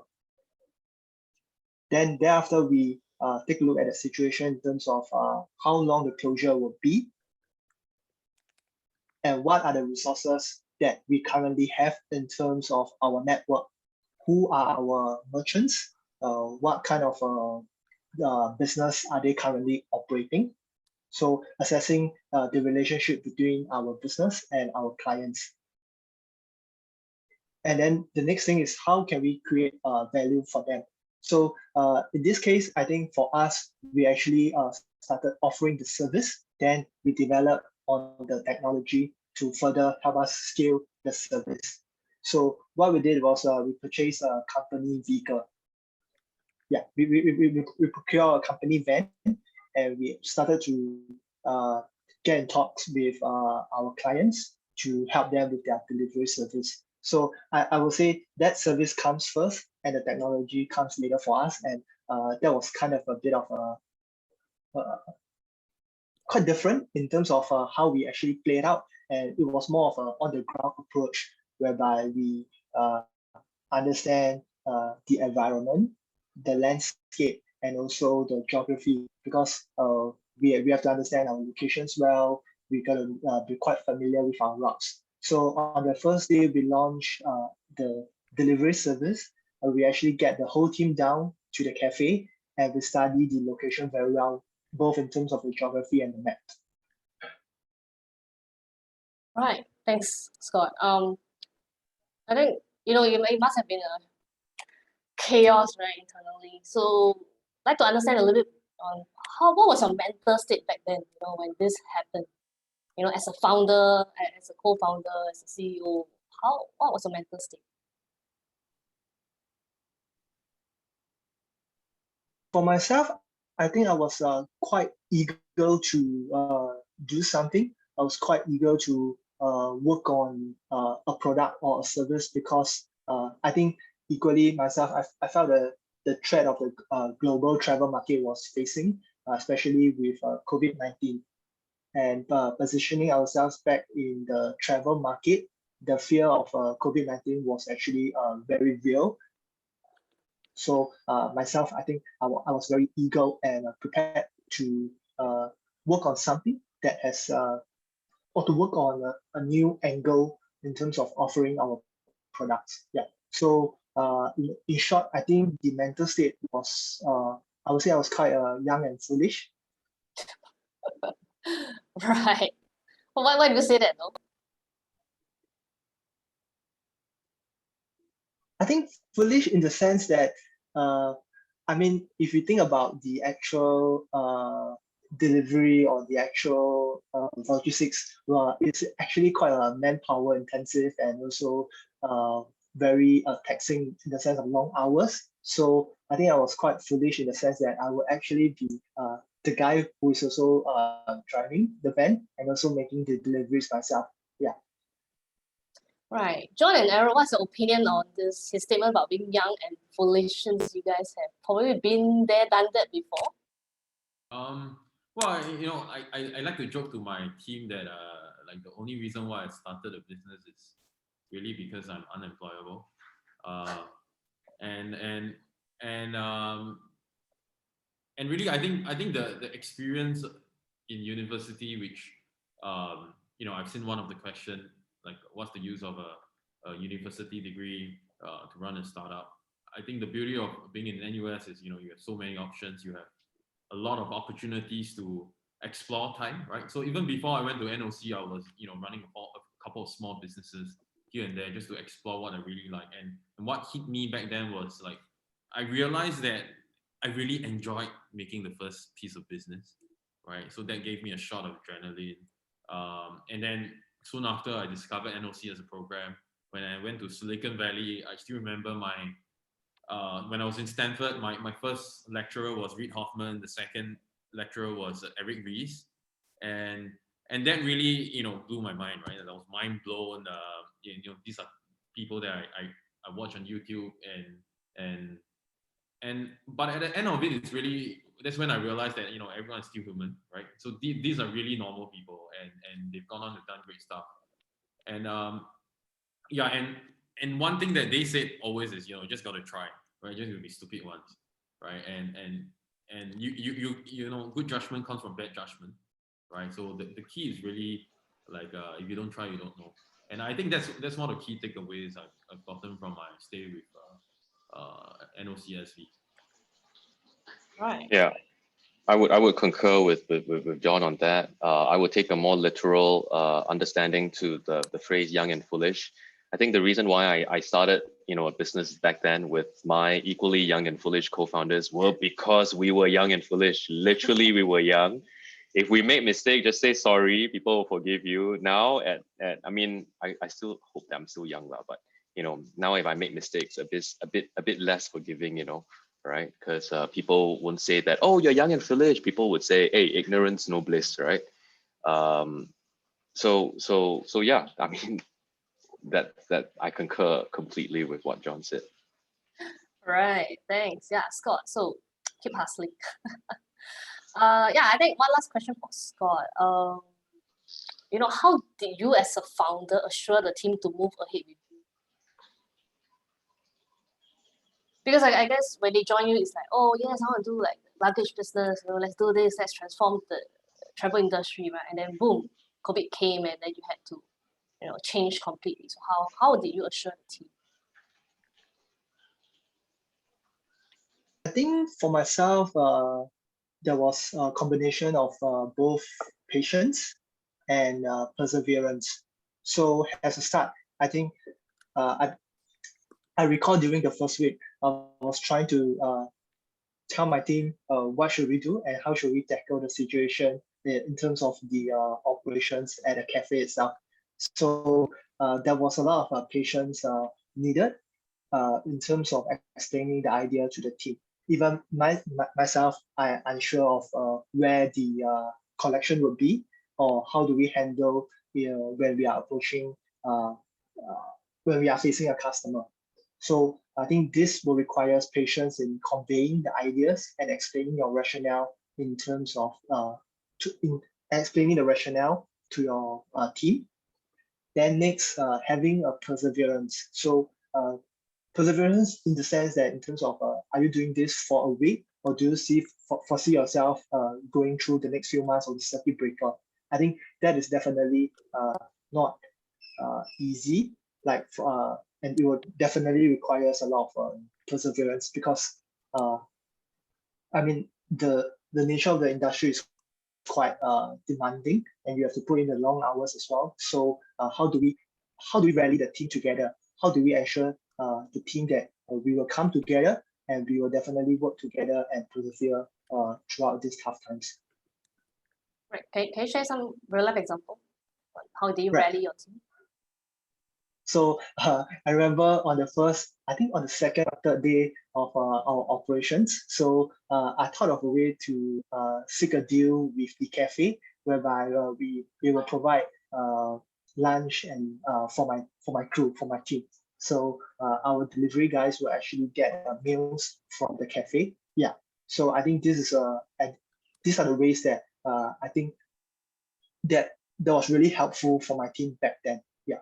C: Then thereafter, we take a look at the situation in terms of how long the closure will be and what are the resources that we currently have in terms of our network. Who are our merchants? What kind of business are they currently operating? So assessing the relationship between our business and our clients. And then the next thing is, how can we create value for them? So in this case, I think for us, we actually started offering the service. Then we developed on the technology to further help us scale the service. So what we did was we purchased a company vehicle. Yeah, we procure a company van, and we started to get in talks with our clients to help them with their delivery service. So I will say that service comes first and the technology comes later for us. And that was kind of a bit of quite different in terms of how we actually played out. And it was more of an on-the-ground approach, whereby we understand the environment, the landscape, and also the geography, because we have to understand our locations well. We got to be quite familiar with our routes. So on the first day, we launched the delivery service. We actually get the whole team down to the cafe, and we study the location very well, both in terms of the geography and the map.
A: Right. Thanks, Scott. I think it must have been a chaos, right, internally. So I'd like to understand a little bit on what was your mental state back then, when this happened? As a founder, as a co-founder, as a CEO, what was your mental state?
C: For myself, I think I was quite eager to do something. I was quite eager to work on a product or a service because I think equally myself, I felt the threat of the global travel market was facing, especially with COVID-19. And positioning ourselves back in the travel market, the fear of COVID-19 was actually very real. So myself, I think I was very eager and prepared to work on something that has, or to work on a new angle in terms of offering our products. Yeah. So in short, I think the mental state was, I would say I was quite young and foolish.
A: Right. Why do you say that though?
C: I think foolish in the sense that, I mean, if you think about the actual delivery or the actual logistics, it's actually quite manpower intensive and also very taxing in the sense of long hours. So I think I was quite foolish in the sense that I would actually be the guy who is also driving the van and also making the deliveries myself. Yeah.
A: Right. John and Aaron, what's your opinion on his statement about being young and foolish, since you guys have probably been there, done that before?
B: Well, I like to joke to my team that like the only reason why I started a business is really because I'm unemployable. And really I think the experience in university, which I've seen one of the question, like what's the use of a university degree to run a startup. I think the beauty of being in NUS is you have so many options, you have a lot of opportunities to explore time, right? So even before I went to NOC, I was running a couple of small businesses here and there just to explore what I really like. And what hit me back then was like I realized that I really enjoyed making the first piece of business, right? So that gave me a shot of adrenaline. And then soon after, I discovered NOC as a program. When I went to Silicon Valley, I still remember when I was in Stanford, my first lecturer was Reid Hoffman. The second lecturer was Eric Ries. And that really, blew my mind, right? And I was mind blown. These are people that I watch on YouTube but at the end of it, that's when I realized that everyone is still human, right? So these are really normal people, and they've gone on to done great stuff. And and one thing that they said always is just gotta try, right? Just gonna be stupid once, right? And you good judgment comes from bad judgment, right? So the key is really like if you don't try, you don't know. And I think that's one of the key takeaways I've gotten from my stay with NOCSV.
A: Right.
D: Yeah, I would concur with John on that. I would take a more literal understanding to the phrase young and foolish. I think the reason why I started a business back then with my equally young and foolish co-founders were because we were young and foolish. Literally, we were young. If we make mistake, just say sorry. People will forgive you. Now, I mean, I still hope that I'm still young, but now if I make mistakes, a bit less forgiving, right? Because people won't say that, oh, you're young and foolish. People would say, hey, ignorance, no bliss, right? So yeah, I mean, that I concur completely with what John said.
A: Right. Thanks. Yeah, Scott. So keep hustling. Yeah, I think one last question for Scott. How did you as a founder assure the team to move ahead with you? Because I guess when they join you, it's like, oh yes, I want to do like luggage business, let's do this, let's transform the travel industry, right? And then boom, COVID came and then you had to, change completely. So how did you assure the team?
C: I think for myself, there was a combination of both patience and perseverance. So as a start, I think I recall during the first week, I was trying to tell my team what should we do and how should we tackle the situation in terms of the operations at the cafe itself. So there was a lot of patience needed in terms of explaining the idea to the team. Even myself, I'm unsure of where the collection would be, or how do we handle when we are approaching, when we are facing a customer. So I think this will require patience in conveying the ideas and explaining your rationale in terms of explaining the rationale to your team. Then next, having a perseverance. So perseverance in the sense that in terms of are you doing this for a week, or do you foresee yourself going through the next few months of the circuit breaker? I think that is definitely not easy, and it would definitely requires a lot of perseverance, because I mean the nature of the industry is quite demanding, and you have to put in the long hours as well. So how do we rally the team together? How do we ensure the team that we will come together and we will definitely work together and persevere throughout these tough times?
A: Right. Can you share some real life example? How do you
C: Right.
A: rally your team?
C: So I remember on the second or third day of our operations. So I thought of a way to seek a deal with the cafe, whereby we will provide lunch and for my crew, for my team. So our delivery guys will actually get meals from the cafe. Yeah. So I think this is and these are the ways that I think that was really helpful for my team back then. Yeah.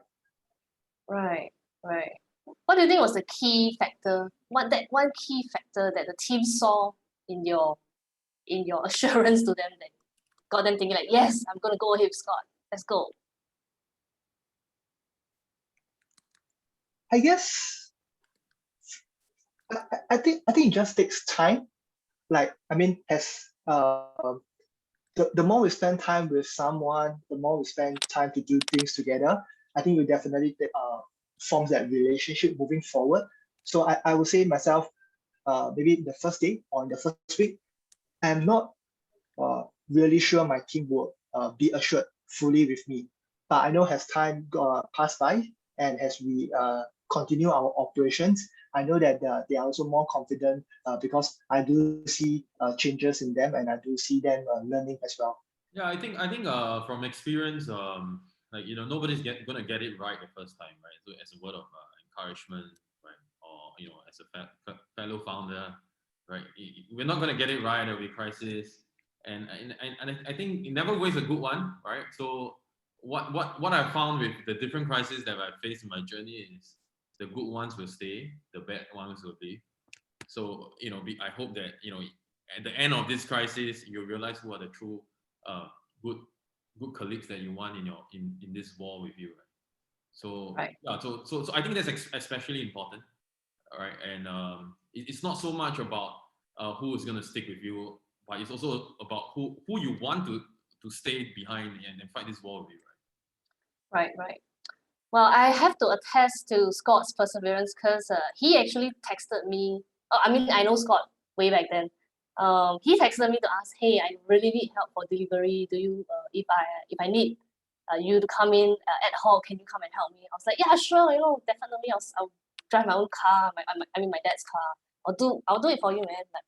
A: Right. What do you think was the key factor? One key factor that the team saw in your assurance to them that got them thinking like, yes, I'm gonna go ahead with Scott. Let's go.
C: I guess I think it just takes time. Like, I mean, as the more we spend time with someone, the more we spend time to do things together, I think we definitely forms that relationship moving forward. So I would say myself, maybe the first day or in the first week, I'm not really sure my team will be assured fully with me. But I know as time passed by and as we continue our operations, I know that they are also more confident because I do see changes in them, and I do see them learning as well.
B: Yeah, I think from experience, like nobody's gonna get it right the first time, right? So as a word of encouragement, right, or as a fellow founder, right, we're not gonna get it right. There'll be crisis, and I think it never waits a good one, right? So what I found with the different crises that I've faced in my journey is the good ones will stay, the bad ones will leave. So I hope that at the end of this crisis, you realize who are the true good colleagues that you want in this war with you, right? So
A: Right.
B: yeah, so I think that's especially important, all right? And it's not so much about who is going to stick with you, but it's also about who you want to stay behind and fight this war with you, right?
A: Right. Well, I have to attest to Scott's perseverance because he actually texted me. Oh, I mean, I know Scott way back then. He texted me to ask, "Hey, I really need help for delivery. Do you, if I need you to come in ad hoc, can you come and help me?" I was like, "Yeah, sure. Definitely. I'll drive my own car. I mean, my dad's car. I'll do it for you, man." Like,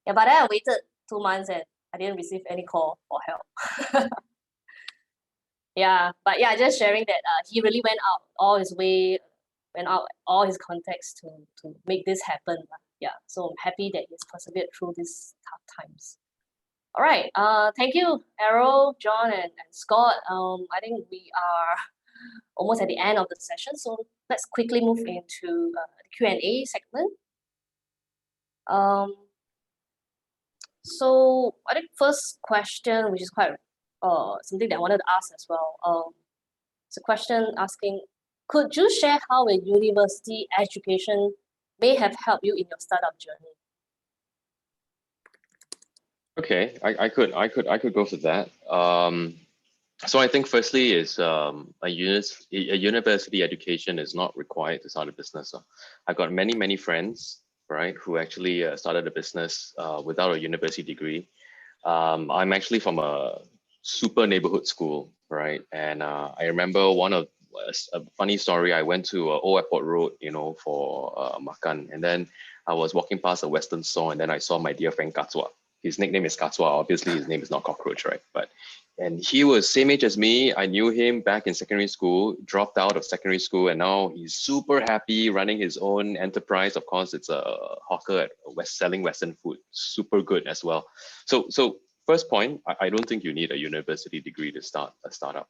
A: yeah, but then I waited 2 months and I didn't receive any call for help. Yeah, but yeah, just sharing that he really went out all his contacts to make this happen. Yeah, so I'm happy that he's persevered through these tough times. All right, thank you, Errol, John, and Scott. I think we are almost at the end of the session, so let's quickly move into the Q&A segment. So I think first question, which is quite something that I wanted to ask as well. It's a question asking, could you share how a university education may have helped you in your startup journey?
D: Okay, I could go for that. So I think firstly is a university education is not required to start a business. So I've got many friends right, who actually started a business without a university degree. I'm actually from a super neighborhood school, right? And I remember a funny story. I went to Old Airport Road, for makan, and then I was walking past a Western store, and then I saw my dear friend Katsua. His nickname is Katsua. Obviously, his name is not Cockroach, right? And he was same age as me. I knew him back in secondary school, dropped out of secondary school, and now he's super happy running his own enterprise. Of course, it's a hawker at selling Western food, super good as well. So first point, I don't think you need a university degree to start a startup.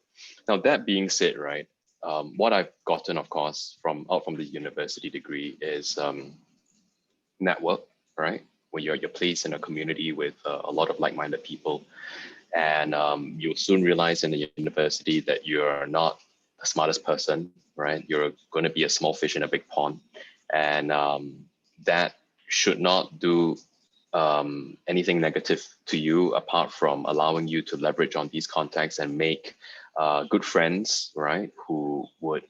D: Now that being said, right, what I've gotten, of course, from the university degree is network, right? When you're placed in a community with a lot of like-minded people, and you'll soon realize in the university that you're not the smartest person, right? You're going to be a small fish in a big pond, and that should not do anything negative to you apart from allowing you to leverage on these contacts and make good friends, right? Who would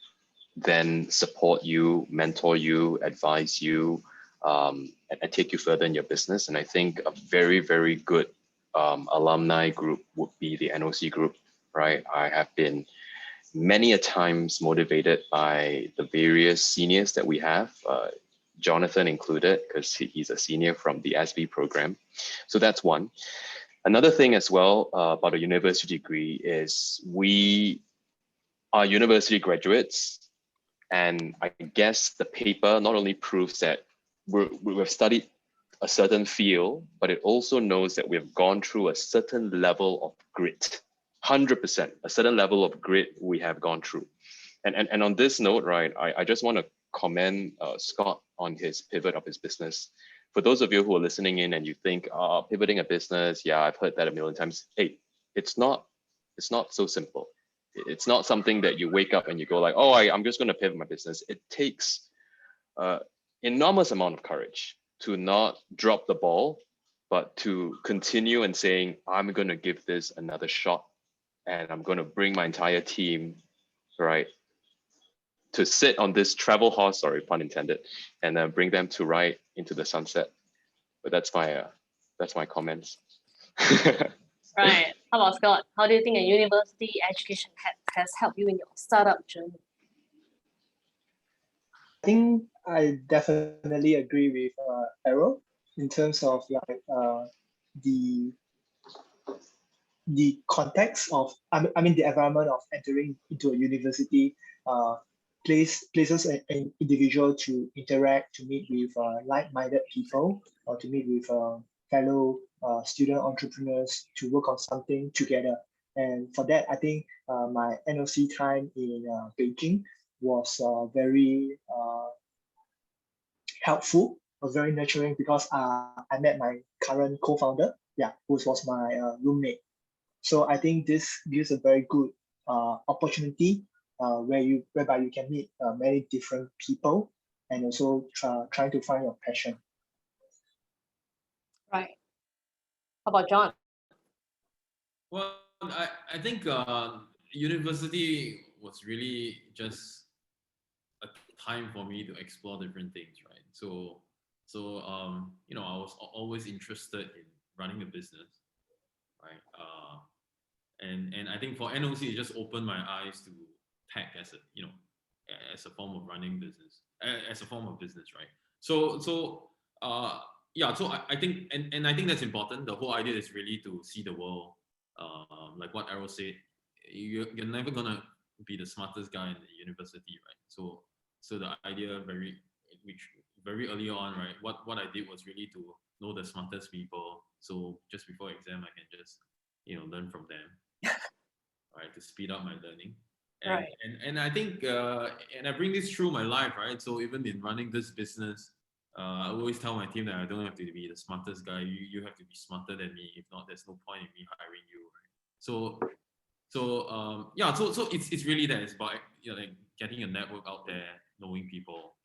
D: then support you, mentor you, advise you, and take you further in your business. And I think a very, very good alumni group would be the NOC group, right? I have been many a times motivated by the various seniors that we have, Jonathan included, because he's a senior from the SB program. So that's one. Another thing as well about a university degree is we are university graduates. And I guess the paper not only proves that we've studied a certain field, but it also knows that we've gone through a certain level of grit, 100%, a certain level of grit we have gone through. And on this note, right, I just want to commend Scott on his pivot of his business. For those of you who are listening in and you think, pivoting a business, yeah, I've heard that a million times. Hey, it's not so simple. It's not something that you wake up and you go like, oh, I'm just going to pivot my business. It takes enormous amount of courage to not drop the ball, but to continue and saying, I'm going to give this another shot, and I'm going to bring my entire team, right, to sit on this travel horse, sorry, pun intended, and then bring them to ride into the sunset. But that's my comments.
A: Right. How about Scott? How do you think a university education has helped you in your startup journey?
C: I think I definitely agree with Errol in terms of like the context of I mean the environment of entering into a university places an individual to interact, to meet with like-minded people, or to meet with fellow student entrepreneurs to work on something together. And for that, I think my NOC time in Beijing was very helpful, was very nurturing, because I met my current co-founder, who was my roommate. So I think this gives a very good opportunity whereby you can meet many different people, and also trying to find your passion.
A: Right. How about John?
B: Well, I think university was really just a time for me to explore different things, right? So I was always interested in running a business, right? And I think for NOC, it just opened my eyes to tech as a form of running business, as a form of business, right? So I think and I think that's important. The whole idea is really to see the world, like what Errol said. You're never gonna be the smartest guy in the university, right? So the idea very early on, right? What I did was really to know the smartest people. So just before exam, I can just learn from them, right? To speed up my learning. And,
A: Right.
B: and I think and I bring this through my life, right? So even in running this business, I always tell my team that I don't have to be the smartest guy. You have to be smarter than me. If not, there's no point in me hiring you, right? So it's really that. It's about like getting a network out there, knowing people,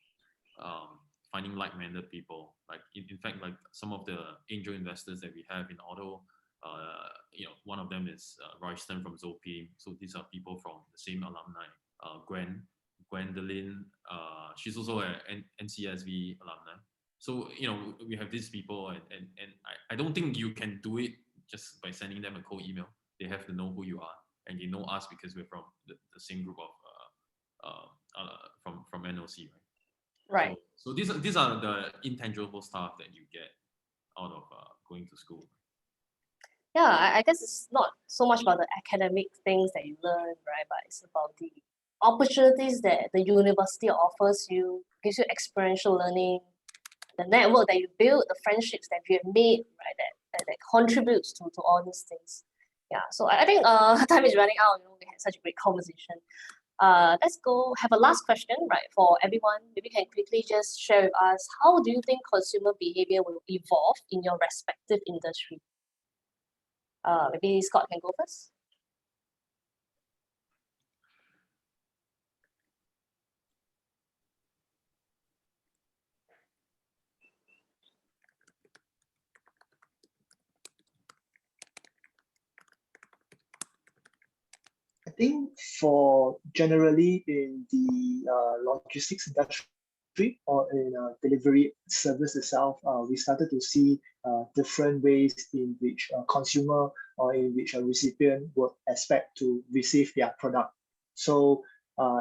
B: finding like-minded people. Like in fact, like some of the angel investors that we have in auto, one of them is Royston from Zopi. So these are people from the same alumni. Gwendolyn, she's also an NCSV alumni. So, we have these people, and I don't think you can do it just by sending them a cold email. They have to know who you are, and they know us because we're from the same group of from NOC, right?
A: Right.
B: So these are the intangible stuff that you get out of going to school.
A: Yeah, I guess it's not so much about the academic things that you learn, right? But it's about the opportunities that the university offers you, gives you experiential learning, the network that you build, the friendships that you have made, right? That contributes to all these things. Yeah. So I think time is running out. We had such a great conversation. Let's go have a last question, right? For everyone, maybe you can quickly just share with us, how do you think consumer behavior will evolve in your respective industry? Maybe Scott can go first.
C: I think for generally in the logistics industry or in delivery service itself, we started to see different ways in which a consumer or in which a recipient would expect to receive their product. So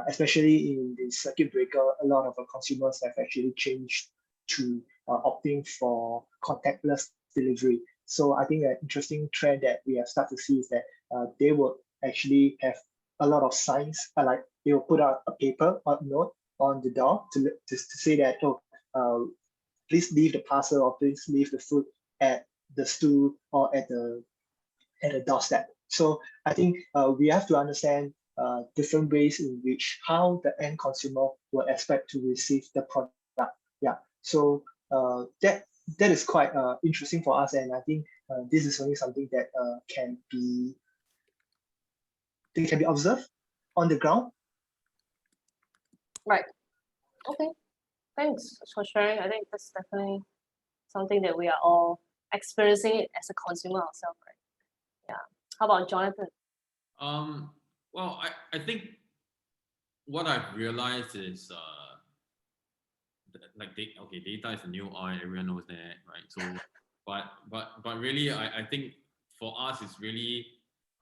C: especially in the circuit breaker, a lot of consumers have actually changed to opting for contactless delivery. So I think an interesting trend that we have started to see is that they will actually have a lot of signs, like they will put out a paper or note on the door to say that, please leave the parcel or please leave the food at the stool or at the doorstep. So I think we have to understand different ways in which how the end consumer will expect to receive the product. Yeah. So that is quite interesting for us, and I think this is only something that can be observed on the ground.
A: Right. Okay. Thanks for sharing. I think that's definitely something that we are all experiencing it as a consumer ourselves, right? Yeah. How about Jonathan?
B: Well, I think what I've realized is data is a new oil, everyone knows that, right? So but really I think for us it's really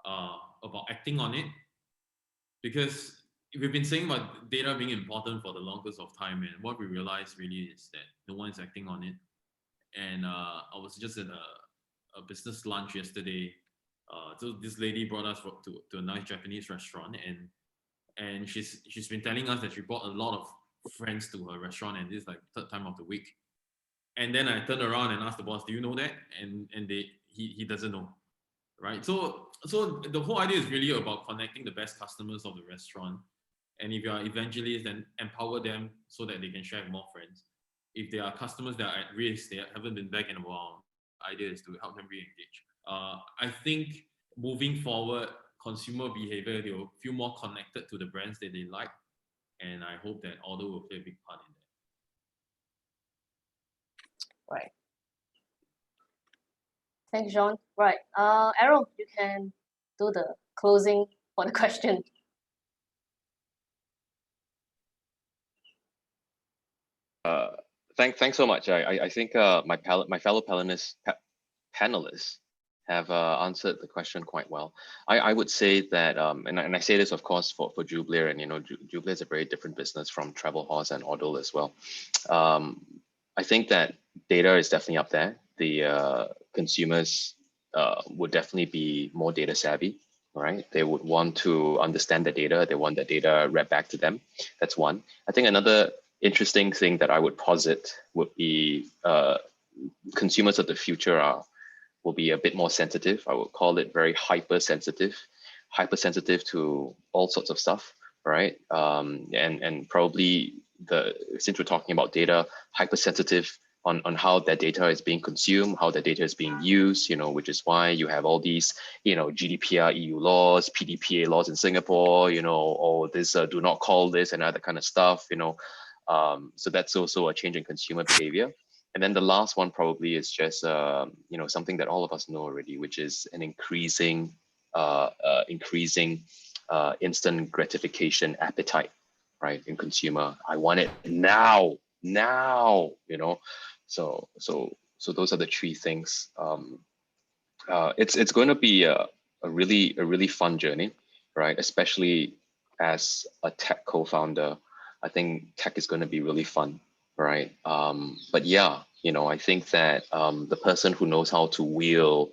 B: about acting on it, because we've been saying about data being important for the longest of time, and what we realized really is that no one's acting on it. And I was just at a business lunch yesterday. So this lady brought us to a nice Japanese restaurant, and she's been telling us that she brought a lot of friends to her restaurant, and this is like third time of the week. And then I turned around and asked the boss, "Do you know that?" And he doesn't know, right? So the whole idea is really about connecting the best customers of the restaurant, and if you are evangelists, then empower them so that they can share with more friends. If there are customers that are at risk, they haven't been back in a while, the idea is to help them re-engage. I think moving forward, consumer behavior, they will feel more connected to the brands that they like, and I hope that order will play a big part in that.
A: Right. Thanks, John. Right. Errol, you can do the closing for the question.
D: Thanks so much. I think my fellow panelists have answered the question quite well. I would say that, and I say this, of course, for Jublair, and Jublair is a very different business from Travel Horse and Odell as well. I think that data is definitely up there. The consumers would definitely be more data savvy, right? They would want to understand the data. They want the data read back to them. That's one. I think another interesting thing that I would posit would be consumers of the future will be a bit more sensitive. I would call it very hypersensitive to all sorts of stuff, right? And probably since we're talking about data, hypersensitive on how that data is being consumed, how that data is being used, which is why you have all these, GDPR EU laws, PDPA laws in Singapore, all this do not call this and other kind of stuff, so that's also a change in consumer behavior. And then the last one probably is just, something that all of us know already, which is an increasing instant gratification appetite, right? In consumer, I want it now, So those are the three things. It's going to be a really fun journey, right? Especially as a tech co-founder, I think tech is going to be really fun, right? But yeah, I think that the person who knows how to wield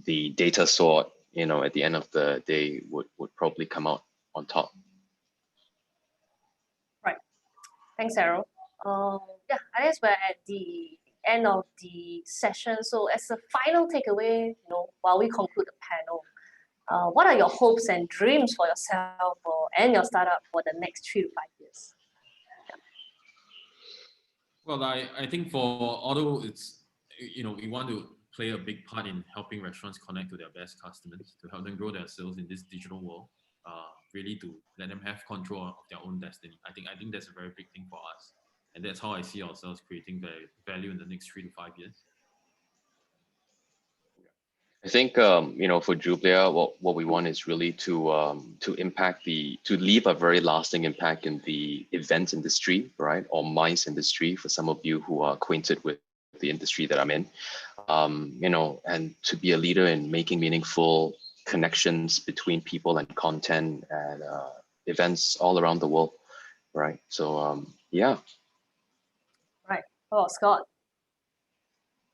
D: the data sword, at the end of the day would probably come out on top.
A: Right. Thanks, Errol. Yeah, I guess we're at the end of the session. So as a final takeaway, while we conclude the panel, what are your hopes and dreams for yourself and your startup for the next 3 to 5 years?
B: Well, I think although it's, we want to play a big part in helping restaurants connect to their best customers, to help them grow their sales in this digital world, really to let them have control of their own destiny. I think that's a very big thing for us. And that's how I see ourselves creating value in the next 3 to 5 years.
D: I think for Jublia, what we want is really to leave a very lasting impact in the events industry, right, or MICE industry. For some of you who are acquainted with the industry that I'm in, and to be a leader in making meaningful connections between people and content and events all around the world, right? So yeah.
A: Right. Oh, Scott.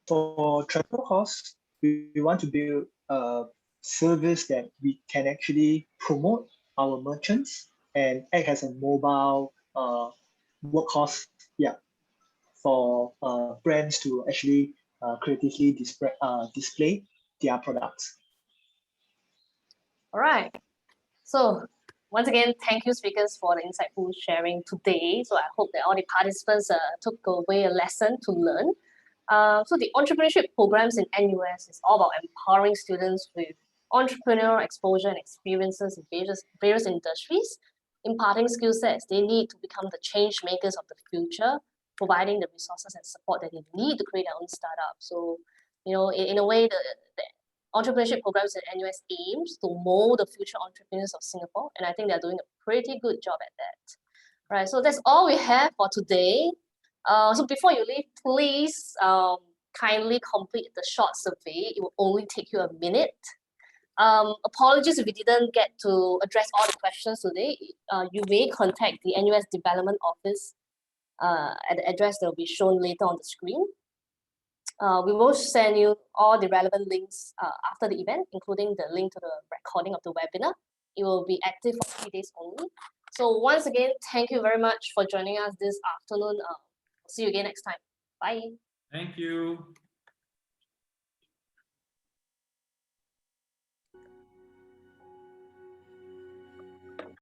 C: For travel costs, we want to build a service that we can actually promote our merchants and act as a mobile workhorse, for brands to actually creatively display their products.
A: All right. So once again, thank you, speakers, for the insightful sharing today. So I hope that all the participants took away a lesson to learn. So the entrepreneurship programs in NUS is all about empowering students with entrepreneurial exposure and experiences in various industries, imparting skill sets they need to become the change makers of the future, providing the resources and support that they need to create their own startup. So, in a way, the entrepreneurship programs at NUS aims to mold the future entrepreneurs of Singapore, and I think they're doing a pretty good job at that. Right, so that's all we have for today. So before you leave, please kindly complete the short survey. It will only take you a minute. Apologies if we didn't get to address all the questions today. You may contact the NUS Development Office at the address that will be shown later on the screen. We will send you all the relevant links after the event, including the link to the recording of the webinar. It will be active for 3 days only. So once again, thank you very much for joining us this afternoon. See you again next time. Bye.
B: Thank you.